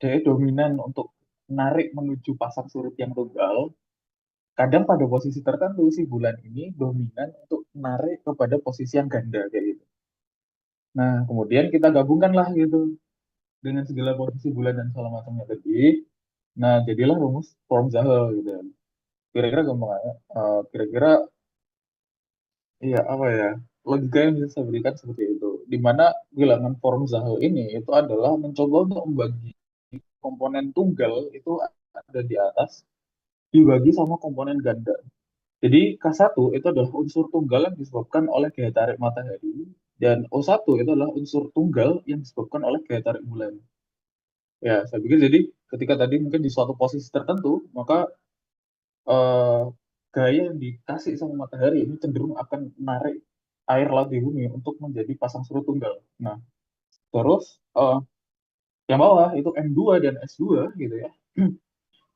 dia dominan untuk menarik menuju pasang surut yang tunggal. Kadang pada posisi tertentu si bulan ini dominan untuk menarik kepada posisi yang ganda kayak gitu. Nah kemudian kita gabungkan lah gitu dengan segala posisi bulan dan segala macamnya tadi. Nah jadilah rumus form Zaha gitu. Kira-kira gampang aja. Kira-kira iya apa ya, logika yang bisa saya berikan seperti itu. Di mana bilangan form Zaha ini itu adalah mencoba untuk membagi komponen tunggal itu ada di atas dibagi sama komponen ganda. Jadi K1 itu adalah unsur tunggal yang disebabkan oleh gaya tarik matahari, dan O1 itu adalah unsur tunggal yang disebabkan oleh gaya tarik bulan. Ya, saya pikir jadi ketika tadi mungkin di suatu posisi tertentu, maka eh, gaya yang dikasih sama matahari ini cenderung akan menarik air laut di bumi untuk menjadi pasang surut tunggal. Nah, terus yang bawah itu M2 dan S2 gitu ya.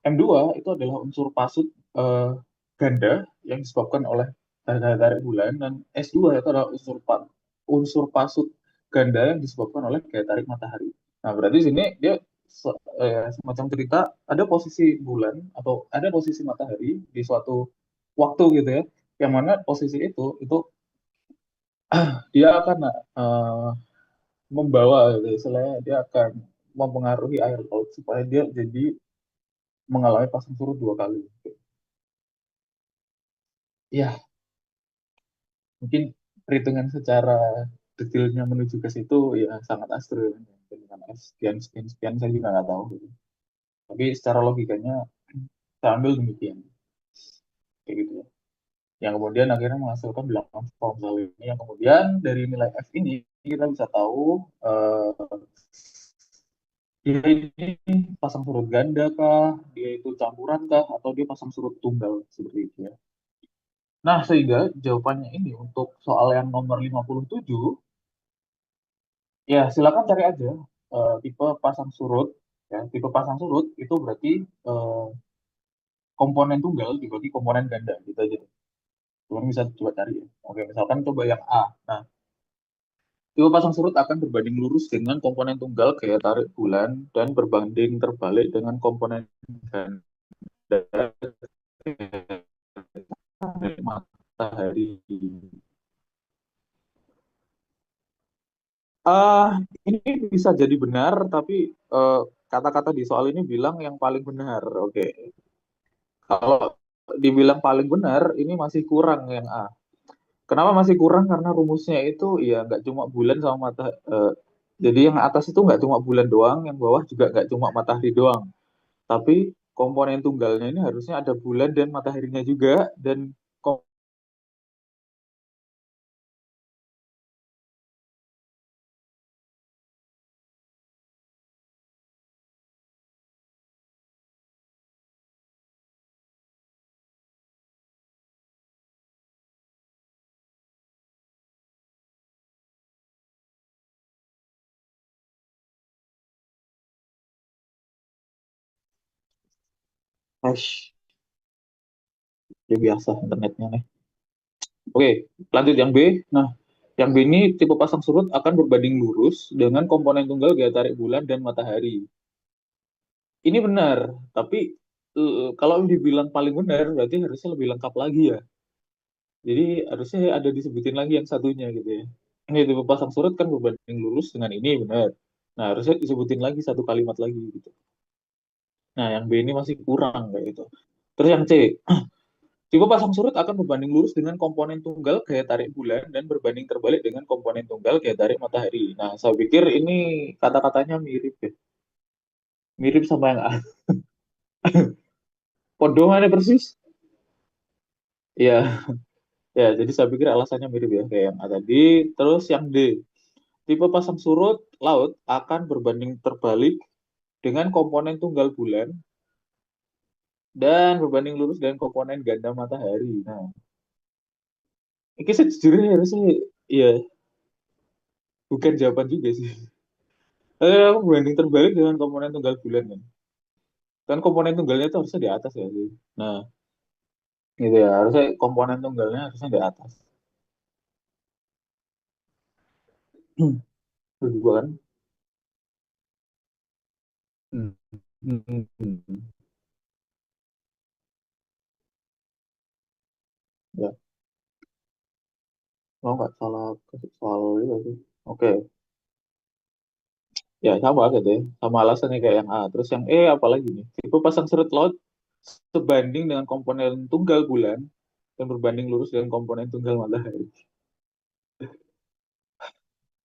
M2 itu adalah unsur pasut eh, ganda yang disebabkan oleh daya tarik bulan, dan S2 itu adalah unsur pasut ganda yang disebabkan oleh gaya tarik matahari. Nah, berarti di sini dia semacam cerita ada posisi bulan atau ada posisi matahari di suatu waktu gitu ya, yang mana posisi itu dia akan eh, membawa gitu, istilahnya dia akan mempengaruhi air laut supaya dia jadi mengalami pasang surut dua kali. Ya, mungkin perhitungan secara detailnya menuju ke situ ya sangat astro ya. Dengan sekian sekian sekian saya juga nggak tahu gitu. Tapi secara logikanya saya ambil demikian kayak gitu ya. Yang kemudian akhirnya menghasilkan bilangan formula ini, yang kemudian dari nilai F ini kita bisa tahu dia ini pasang surut ganda kah, dia itu campuran kah, atau dia pasang surut tunggal seperti itu ya. Nah, sehingga jawabannya ini untuk soal yang nomor 57, ya silakan cari aja tipe pasang surut. Ya, tipe pasang surut itu berarti eh, komponen tunggal dibagi komponen ganda gitu aja. Teman bisa coba cari ya. Oke, misalkan coba yang A. Nah, tipe pasang surut akan berbanding lurus dengan komponen tunggal gaya tarik bulan dan berbanding terbalik dengan komponen ganda tarik matahari. Ah, ini bisa jadi benar, tapi eh, kata-kata di soal ini bilang yang paling benar. Oke, kalau dibilang paling benar, ini masih kurang yang A. Kenapa masih kurang? Karena rumusnya itu ya nggak cuma bulan sama jadi yang atas itu nggak cuma bulan doang, yang bawah juga nggak cuma matahari doang. Tapi komponen tunggalnya ini harusnya ada bulan dan mataharinya juga, dan ya biasa internetnya nih. Oke, lanjut yang B. Nah, yang B ini tipe pasang surut akan berbanding lurus dengan komponen tunggal gaya tarik bulan dan matahari. Ini benar, tapi kalau dibilang paling benar, berarti harusnya lebih lengkap lagi ya. Jadi harusnya ada disebutin lagi yang satunya gitu ya. Ini tipe pasang surut kan berbanding lurus dengan ini benar. Nah, harusnya disebutin lagi satu kalimat lagi gitu. Nah, yang B ini masih kurang kayak gitu. Terus yang C, tipe pasang surut akan berbanding lurus dengan komponen tunggal gaya tarik bulan dan berbanding terbalik dengan komponen tunggal gaya tarik matahari. Nah, saya pikir ini kata-katanya mirip ya. Mirip sama yang A. Podomanya persis. Ya, ya, jadi saya pikir alasannya mirip ya kayak yang A tadi. Terus yang D, tipe pasang surut laut akan berbanding terbalik dengan komponen tunggal bulan dan berbanding lurus dengan komponen ganda matahari. Nah, ini sejujurnya harusnya ya bukan jawaban juga sih. Aku berbanding terbalik dengan komponen tunggal bulan kan. Kan komponen tunggalnya itu harusnya di atas ya sih. Nah, gitu ya. Harusnya komponen tunggalnya harusnya di atas. Kedua kan. Hmm. Hmm. Hmm. Ya, mau nggak salah kasih soal itu sih. Oke, ya sama gitu ya. Sama alasannya kayak yang A. Terus yang E apalagi nih? Tipe pasang surut laut sebanding dengan komponen tunggal bulan dan berbanding lurus dengan komponen tunggal matahari.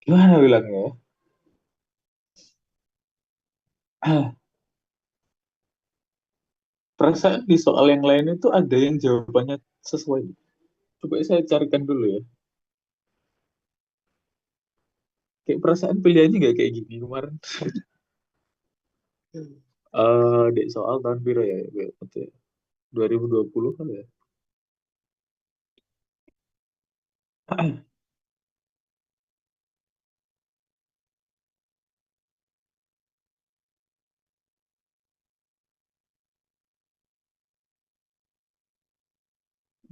Gimana bilangnya ya? Perasaan di soal yang lain itu ada yang jawabannya sesuai. Coba saya carikan dulu ya. Kayak perasaan pilihannya nggak kayak gini kemarin. Dek soal tahun biru ya, berarti ya. 2020 kan ya.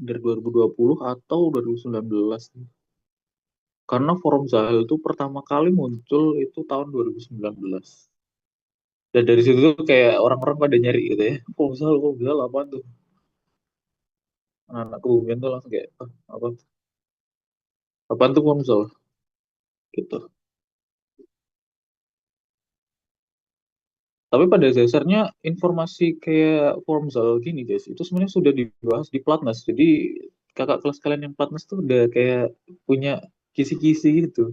dari 2020 atau 2019. Karena forum Zahel itu pertama kali muncul itu tahun 2019. Dan dari situ tuh kayak orang-orang pada nyari gitu ya. Forum Zahel apa tuh? Anak-anak kebumian tuh langsung kayak, "Ah, apa, apaan tuh forum Zahel?" Gitu. Tapi pada dasarnya informasi kayak forum Zahel gini guys, itu sebenarnya sudah dibahas di Platnas. Jadi kakak kelas kalian yang Platnas tuh udah kayak punya kisi-kisi gitu.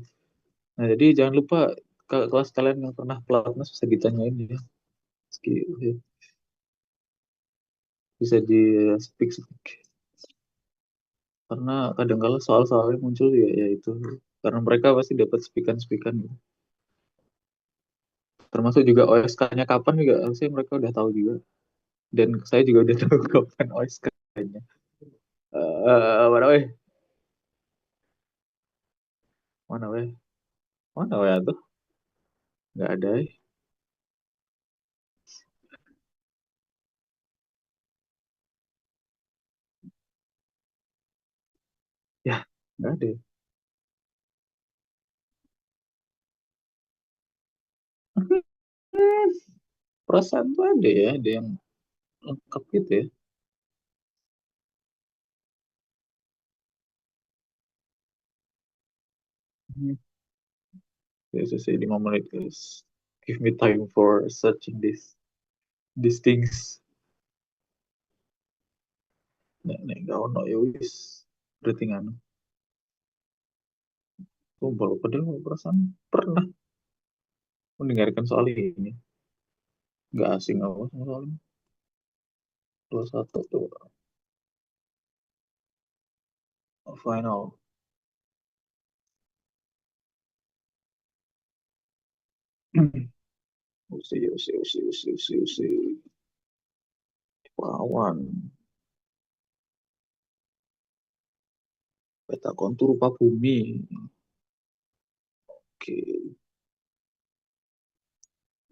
Nah, jadi jangan lupa kakak kelas kalian yang pernah Platnas bisa ditanyain ya. Bisa di speak speak. Karena kadang-kala soal-soalnya muncul ya itu. Karena mereka pasti dapat speakan-speakan gitu. Termasuk juga OSK-nya kapan juga harusnya mereka udah tahu juga. Dan saya juga udah tahu kapan OSK-nya. Mana weh? Mana weh? Mana weh tuh? Nggak ada. Ya, nggak ada. Perasaan tuh ada ya, ada yang lengkap gitu ya. Hmm. Ya, selesai 5 menit guys. Give me time for searching these things. Nek nggak ono ya wis. Berarti nganu. Oh, baru padahal perasaan pernah mendengarkan soal ini. Nggak asing aku sama soal ini. 21 tuh final. Usi, usi, usi, usi, usi, usi. Pawan. Peta kontur rupa bumi. Oke.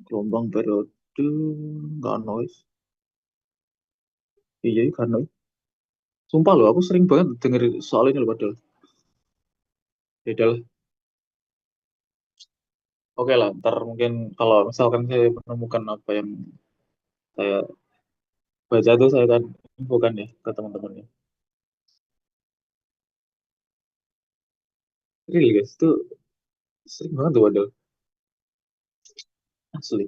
Gelombang periode. Nggak noise. Iya, kan noise. Sumpah loh, aku sering banget denger soal ini loh padahal. Beda lah. Oke lah, ntar mungkin kalau misalkan saya menemukan apa yang saya baca tuh saya akan infokan ya ke teman-temannya. Really guys, itu sering banget tuh padahal. Asli.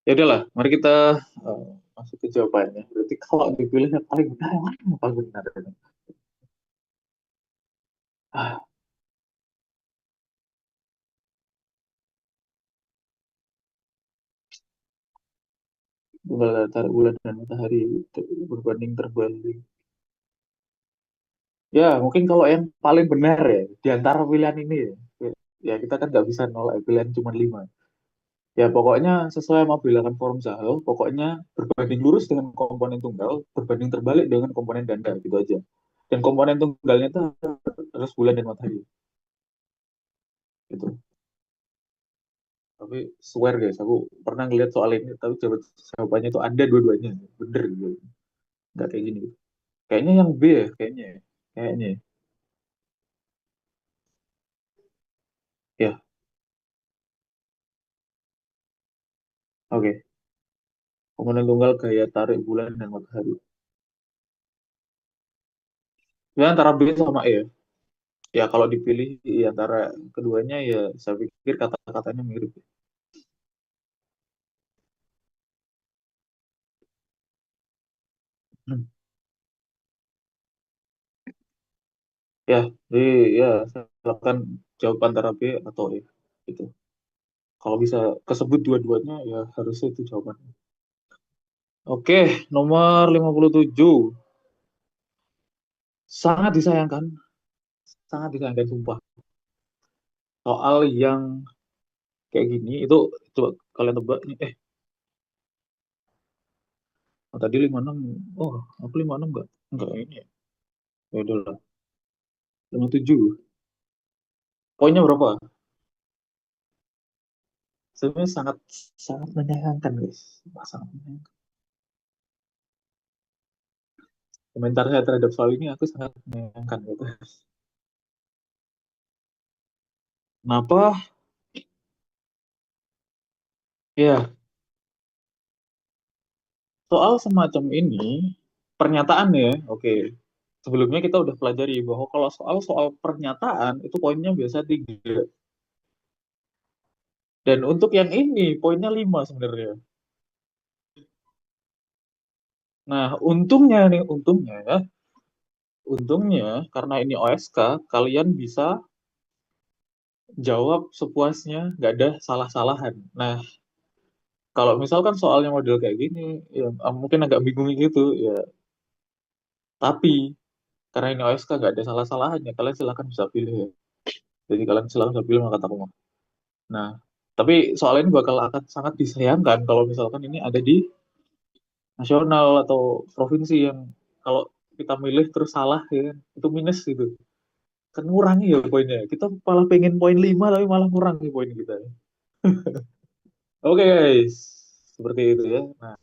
Ya udahlah, mari kita eh, masuk ke jawabannya. Berarti kalau dipilih yang paling benar, yang mana yang paling benar? Ah, bulan latar bulan dan matahari berbanding terbalik. Ya, mungkin kalau yang paling benar ya, di antara pilihan ini ya, ya kita kan nggak bisa nolak pilihan cuma 5. Ya pokoknya sesuai sama bilangan forum Zahel, pokoknya berbanding lurus dengan komponen tunggal, berbanding terbalik dengan komponen ganda, gitu aja. Dan komponen tunggalnya itu harus bulan dan matahari, gitu. Tapi swear guys, aku pernah ngeliat soal ini, tapi jawabannya itu ada dua-duanya, bener gitu. Nggak kayak gini. Kayaknya yang B ya, kayaknya. Kayaknya. Ya, oke. Komponen tunggal gaya tarik bulan dan matahari. Ya antara B sama E ya. Ya kalau dipilih di antara keduanya ya saya pikir kata-katanya mirip. Hmm. Ya, jadi ya silakan jawab antara B atau E. Gitu. Kalau bisa kesebut dua-duanya ya harusnya itu jawabannya. Oke, nomor 57. Sangat disayangkan, sangat disayangkan sumpah. Soal yang kayak gini itu coba kalian tebak nih. Tadi 56. Oh, aku 56 enggak? Enggak ini ya. Ya udahlah. 57. Poinnya berapa? Sebenarnya sangat sangat menyayangkan, guys. Sangat menyayangkan. komentar saya terhadap soal ini aku sangat menyayangkan gitu. Kenapa? Ya, soal semacam ini pernyataan ya, oke. Sebelumnya kita udah pelajari bahwa kalau soal pernyataan itu poinnya biasa 3. Dan untuk yang ini poinnya 5 sebenarnya. Nah, untungnya karena ini OSK, kalian bisa jawab sepuasnya, nggak ada salah-salahan. Nah, kalau misalkan soalnya model kayak gini, ya mungkin agak bingung gitu, ya. Tapi karena ini OSK nggak ada salah-salahannya, kalian silakan bisa pilih ya. Jadi kalian silakan bisa pilih kata aku. Nah, tapi soal ini bakal akan sangat disayangkan kalau misalkan ini ada di nasional atau provinsi yang kalau kita milih terus salah ya kan, itu minus gitu. Kan ngurangi ya poinnya. Kita malah pengen poin 5 tapi malah ngurangi poin kita. Oke guys, seperti itu ya. Nah,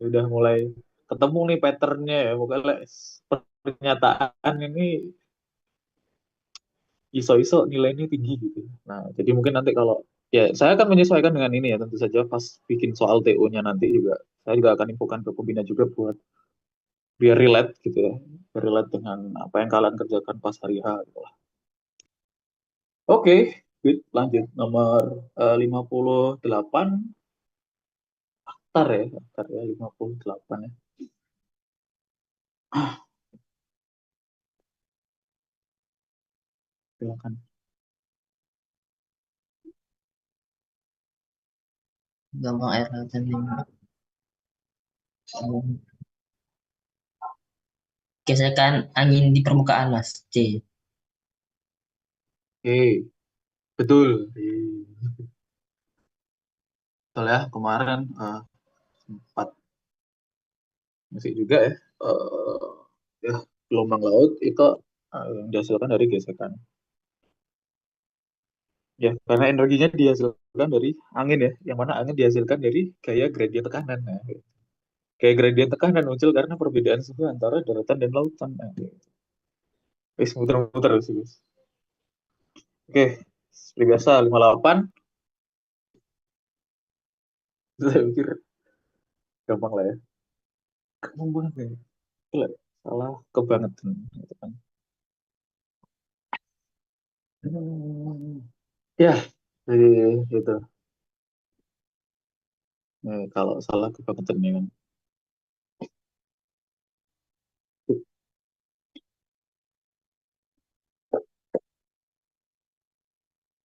udah mulai ketemu nih patternnya ya. Pokoknya pernyataan ini iso-iso nilainya tinggi gitu. Nah, jadi mungkin nanti kalau ya saya akan menyesuaikan dengan ini ya tentu saja pas bikin soal TO-nya nanti juga. Saya juga akan infokan ke pembina juga buat biar relate gitu ya. Biar relate dengan apa yang kalian kerjakan pas hari H gitu lah. Oke, good. Lanjut nomor 58. Aktar ya 58 ya. Silakan. Gampang air laut dan limbah. Gesekan angin di permukaan, Mas. C. Oke, betul. Betul ya, kemarin sempat musik juga ya. Ya, gelombang laut itu yang dihasilkan dari gesekan. Ya, karena energinya dihasilkan dari angin ya, yang mana angin dihasilkan dari gaya gradien tekanan. Nah, gaya gradien tekanan muncul karena perbedaan suhu antara daratan dan lautan. Nah, wis muter-muter sih, guys. Oke, seperti biasa 58. Saya pikir gampang lah ya. Gampang banget ya. Gila, salah kebangetan gitu kan. Ya, jadi itu. Nih, kalau salah kebangetan nih kan.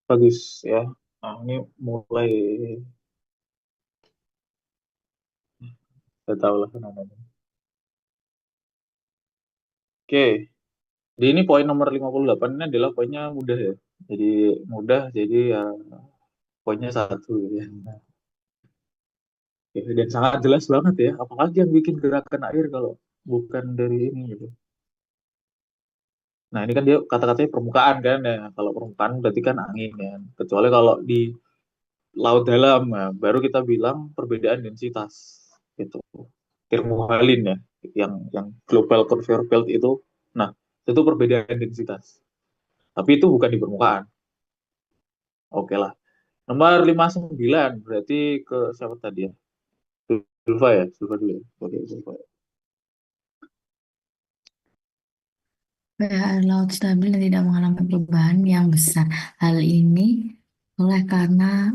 Bagus ya. Nah, ini mulai saya tahu lah namanya. Oke, di ini poin nomor 58 ini adalah poinnya mudah ya. Jadi mudah, jadi ya poinnya 1 ya. Ya, dan sangat jelas banget ya. Apalagi yang bikin gerakan air kalau bukan dari ini gitu. Nah, ini kan dia kata-katanya permukaan kan ya. Kalau permukaan berarti kan angin ya. Kecuali kalau di laut dalam, nah, baru kita bilang perbedaan densitas gitu. Thermohaline ya, yang global conveyor belt itu. Nah, itu perbedaan densitas. Tapi itu bukan di permukaan. Oke lah. Nomor 59 berarti ke siapa tadi ya? Zulfa ya, Zulfa dulu ya. Oke, Zulfa. pH air laut stabil dan tidak mengalami perubahan yang besar. Hal ini oleh karena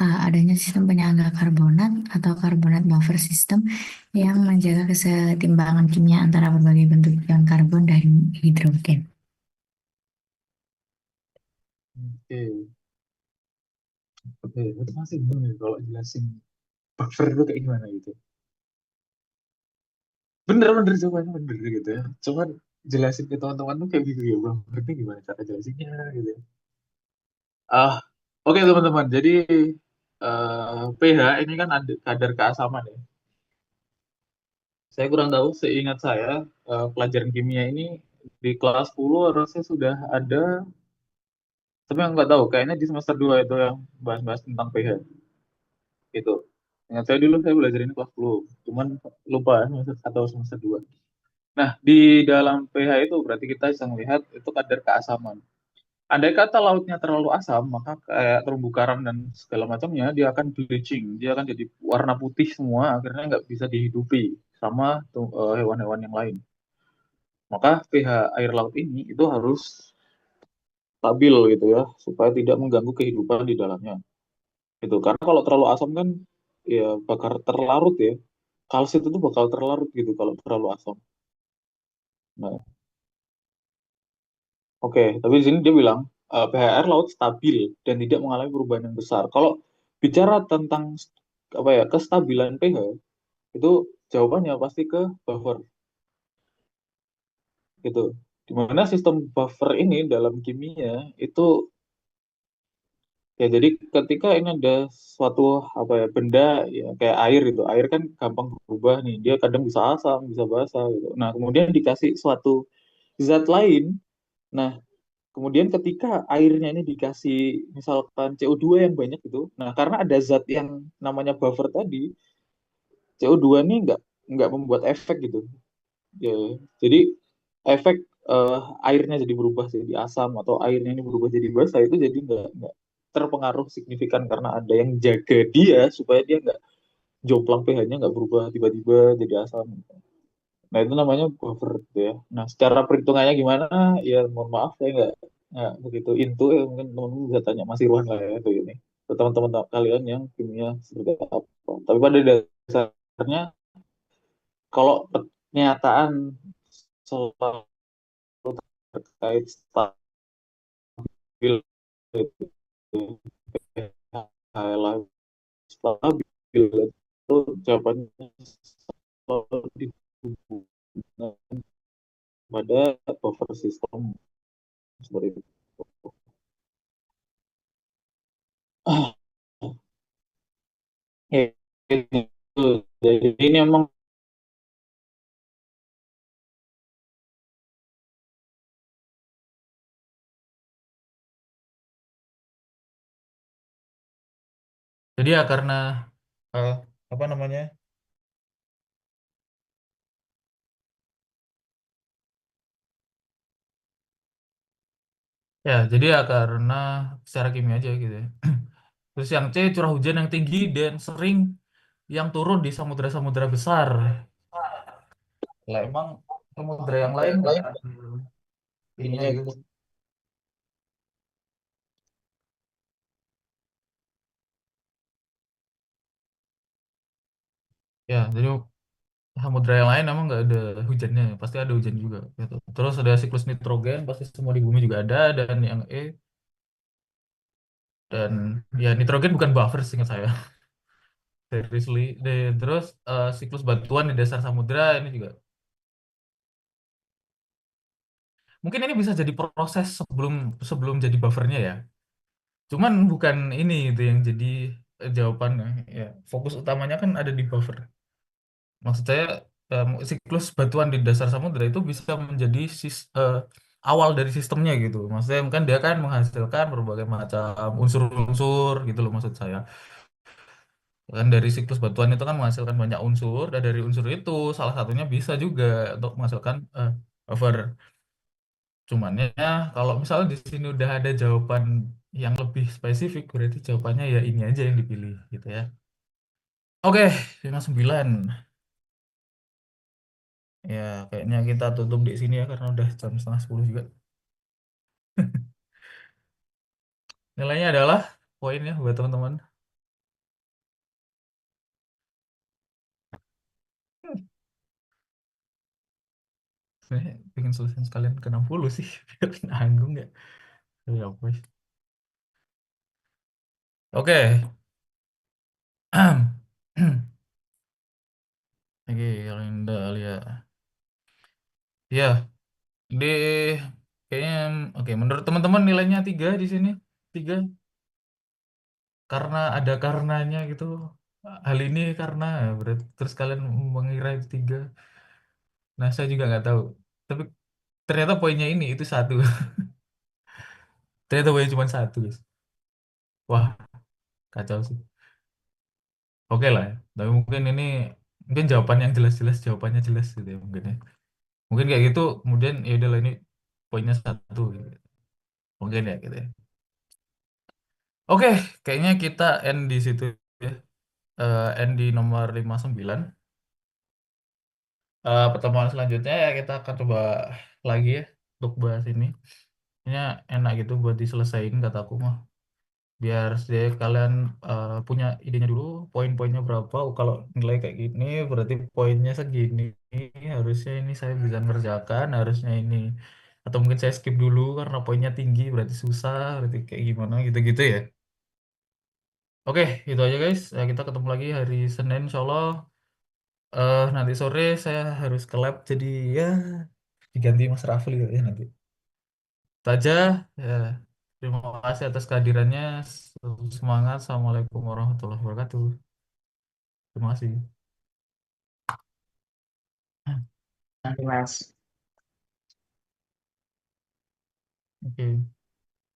adanya sistem penyangga karbonat atau karbonat buffer system yang menjaga kesetimbangan kimia antara berbagai bentuk ion karbon dan hidrogen. Oke, oke, itu masih bingung ya kalau jelasin buffer itu kayak gimana gitu. Bener-bener jawabannya bener gitu ya. Cuman jelasin ke teman-teman tuh kayak gitu ya, bang. Ngerti gimana cara jelasinnya gitu ya. Ah, oke teman-teman. Jadi pH ini kan ada kadar keasaman ya. Saya kurang tahu, seingat saya pelajaran kimia ini di kelas 10 harusnya sudah ada, tapi yang nggak tahu, kayaknya di semester 2 itu yang bahas-bahas tentang pH itu. Ingat saya dulu saya belajar ini kelas 10, cuman lupa ya, semester 1 atau semester 2. Nah, di dalam pH itu berarti kita bisa melihat itu kadar keasaman. Andai kata lautnya terlalu asam, maka kayak terumbu karang dan segala macamnya, dia akan bleaching, dia akan jadi warna putih semua, akhirnya nggak bisa dihidupi sama hewan-hewan yang lain. Maka pH air laut ini itu harus stabil gitu ya, supaya tidak mengganggu kehidupan di dalamnya. Gitu. Karena kalau terlalu asam kan ya bakal terlarut ya. Kalsium itu bakal terlarut gitu kalau terlalu asam. Nah, oke, tapi di sini dia bilang pH air laut stabil dan tidak mengalami perubahan yang besar. Kalau bicara tentang apa ya kestabilan pH itu jawabannya pasti ke buffer gitu. Dimana sistem buffer ini dalam kimia itu ya jadi ketika ini ada suatu apa ya benda ya kayak air itu, air kan gampang berubah nih. Dia kadang bisa asam, bisa basah gitu. Nah, kemudian dikasih suatu zat lain. Nah, kemudian ketika airnya ini dikasih misalkan CO2 yang banyak itu, nah karena ada zat yang namanya buffer tadi, CO2 ini nggak membuat efek gitu. Ya, jadi efek eh, airnya jadi berubah jadi asam atau airnya ini berubah jadi basah itu jadi nggak terpengaruh signifikan karena ada yang jaga dia supaya dia nggak jomplang pH-nya nggak berubah tiba-tiba jadi asam. Nah itu namanya buffer gitu ya. Nah secara perhitungannya gimana? Ya mohon maaf saya nggak begitu into ya mungkin teman-teman bisa tanya Mas Irwan lah ya itu ini. Ke teman-teman kalian yang kimia seperti apa. Tapi pada dasarnya kalau pernyataan selalu terkait stabil itu highlight stabil itu jawabannya selalu dihubungkan pada buffer system seperti itu. Ya, itu. Jadi ini emang Jadi ya karena eh, apa namanya? Ya, jadi ya karena secara kimia aja gitu ya. Terus yang C, curah hujan yang tinggi dan sering yang turun di samudra-samudra besar. Lah emang samudra yang lain nggak ada ininya gitu. Ya, jadi samudra yang lain emang nggak ada hujannya, pasti ada hujan juga gitu. Terus ada siklus nitrogen, pasti semua di bumi juga ada. Dan yang E, dan ya nitrogen bukan buffer seingat saya. Seriously. Terus siklus batuan di dasar samudra ini juga. Mungkin ini bisa jadi proses sebelum sebelum jadi buffernya ya. Cuman bukan ini itu yang jadi jawabannya. Ya, fokus utamanya kan ada di buffer. Maksud saya siklus batuan di dasar samudra itu bisa menjadi awal dari sistemnya gitu. Maksudnya kan dia kan menghasilkan berbagai macam unsur-unsur gitu loh maksud saya. Kan dari siklus batuan itu kan menghasilkan banyak unsur dan dari unsur itu salah satunya bisa juga untuk menghasilkan buffer. Cuman ya kalau misalnya di sini udah ada jawaban yang lebih spesifik berarti jawabannya ya ini aja yang dipilih gitu ya. Oke, 59. Ya, kayaknya kita tutup di sini ya karena udah jam setengah 10 juga. Nilainya adalah poinnya buat teman-teman. Sebenarnya pengen selesai sekalian ke 60 sih, biar nanggung ya. Ya, apa sih. Oke. Oke, kalau yang udah lihat. Ya, di kayaknya oke, menurut teman-teman nilainya 3 di sini. 3 karena ada karenanya gitu. Hal ini karena berarti terus kalian mengira itu 3. Nah, saya juga nggak tahu. Tapi ternyata poinnya ini itu satu. Ternyata poinnya cuma satu, guys. Wah, kacau sih. Oke lah ya. Tapi mungkin ini mungkin jawaban yang jelas-jelas jawabannya jelas gitu ya mungkin ya. Mungkin kayak gitu, kemudian ya udahlah ini poinnya satu gitu. Mungkin ya gitu ya. Oke, kayaknya kita end di situ ya. End di nomor 59. Pertemuan selanjutnya ya kita akan coba lagi ya untuk bahas ini. Ini enak gitu buat diselesain kataku mah. Biar sedikit kalian punya idenya dulu, poin-poinnya berapa. Oh, kalau nilai kayak gini, berarti poinnya segini. Harusnya ini saya bisa ngerjakan, harusnya ini. Atau mungkin saya skip dulu karena poinnya tinggi, berarti susah, berarti kayak gimana gitu-gitu ya. Oke, itu aja guys. Kita ketemu lagi hari Senin, insya Allah. Nanti sore saya harus ke lab, jadi ya diganti Mas Rafli ya nanti. Itu aja. Ya. Terima kasih atas kehadirannya. Semangat. Assalamualaikum warahmatullahi wabarakatuh. Terima kasih. Nanti Mas. Oke.